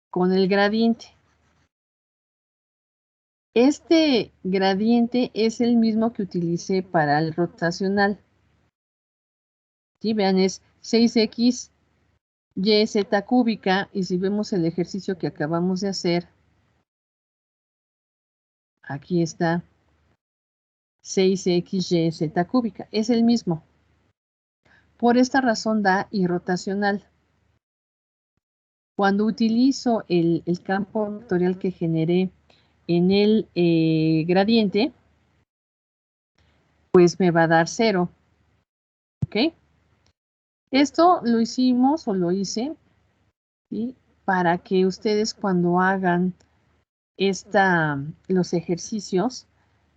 con el gradiente. Este gradiente es el mismo que utilicé para el rotacional. ¿Sí? Vean, es 6x y z cúbica. Y si vemos el ejercicio que acabamos de hacer, aquí está 6x y z cúbica. Es el mismo. Por esta razón da irrotacional. Cuando utilizo el campo vectorial que generé en el gradiente, pues me va a dar 0. ¿Ok? Esto lo hicimos o lo hice, ¿sí? Para que ustedes cuando hagan los ejercicios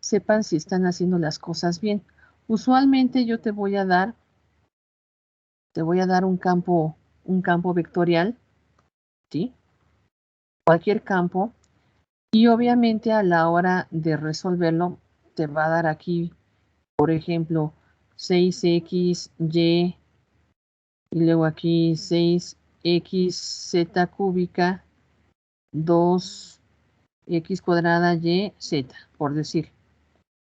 sepan si están haciendo las cosas bien. Usualmente yo te voy a dar un campo vectorial, ¿sí? Cualquier campo. Y obviamente a la hora de resolverlo, te va a dar aquí, por ejemplo, 6x, y luego aquí 6x, z cúbica, 2x cuadrada, y, z, por decir.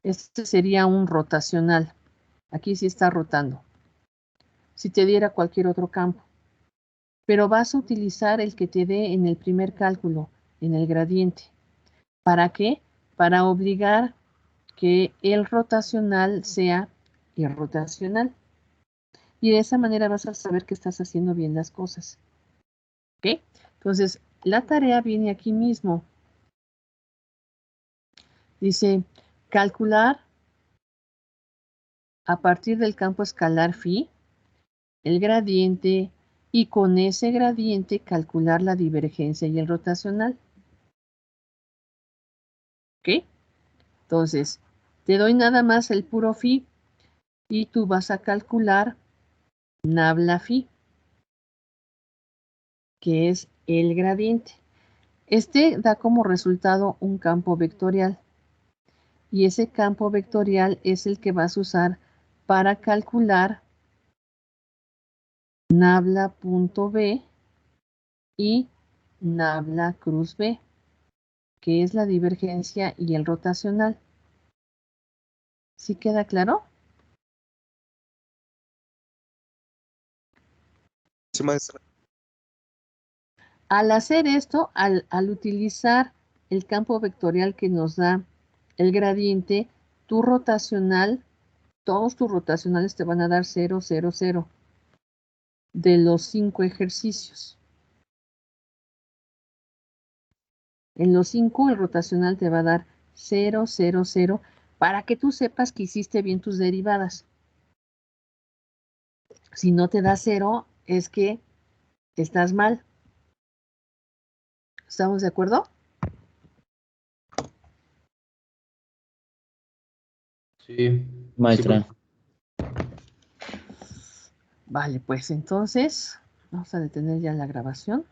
Este sería un rotacional. Aquí sí está rotando. Si te diera cualquier otro campo. Pero vas a utilizar el que te dé en el primer cálculo, en el gradiente. ¿Para qué? Para obligar que el rotacional sea irrotacional. Y de esa manera vas a saber que estás haciendo bien las cosas. ¿Ok? Entonces, la tarea viene aquí mismo. Dice, calcular a partir del campo escalar phi, el gradiente, y con ese gradiente calcular la divergencia y el rotacional. ¿Ok? Entonces, te doy nada más el puro phi y tú vas a calcular nabla phi, que es el gradiente. Este da como resultado un campo vectorial. Y ese campo vectorial es el que vas a usar para calcular nabla punto B y nabla cruz B, que es la divergencia y el rotacional. ¿Sí queda claro? Sí, maestra. Al hacer esto, al utilizar el campo vectorial que nos da el gradiente, tu rotacional, todos tus rotacionales te van a dar 0, 0, 0 de los 5 ejercicios. En los 5 el rotacional te va a dar 0, 0, 0 para que tú sepas que hiciste bien tus derivadas. Si no te da 0, es que estás mal. ¿Estamos de acuerdo? Sí. Maestra. Sí, Vale, pues entonces vamos a detener ya la grabación.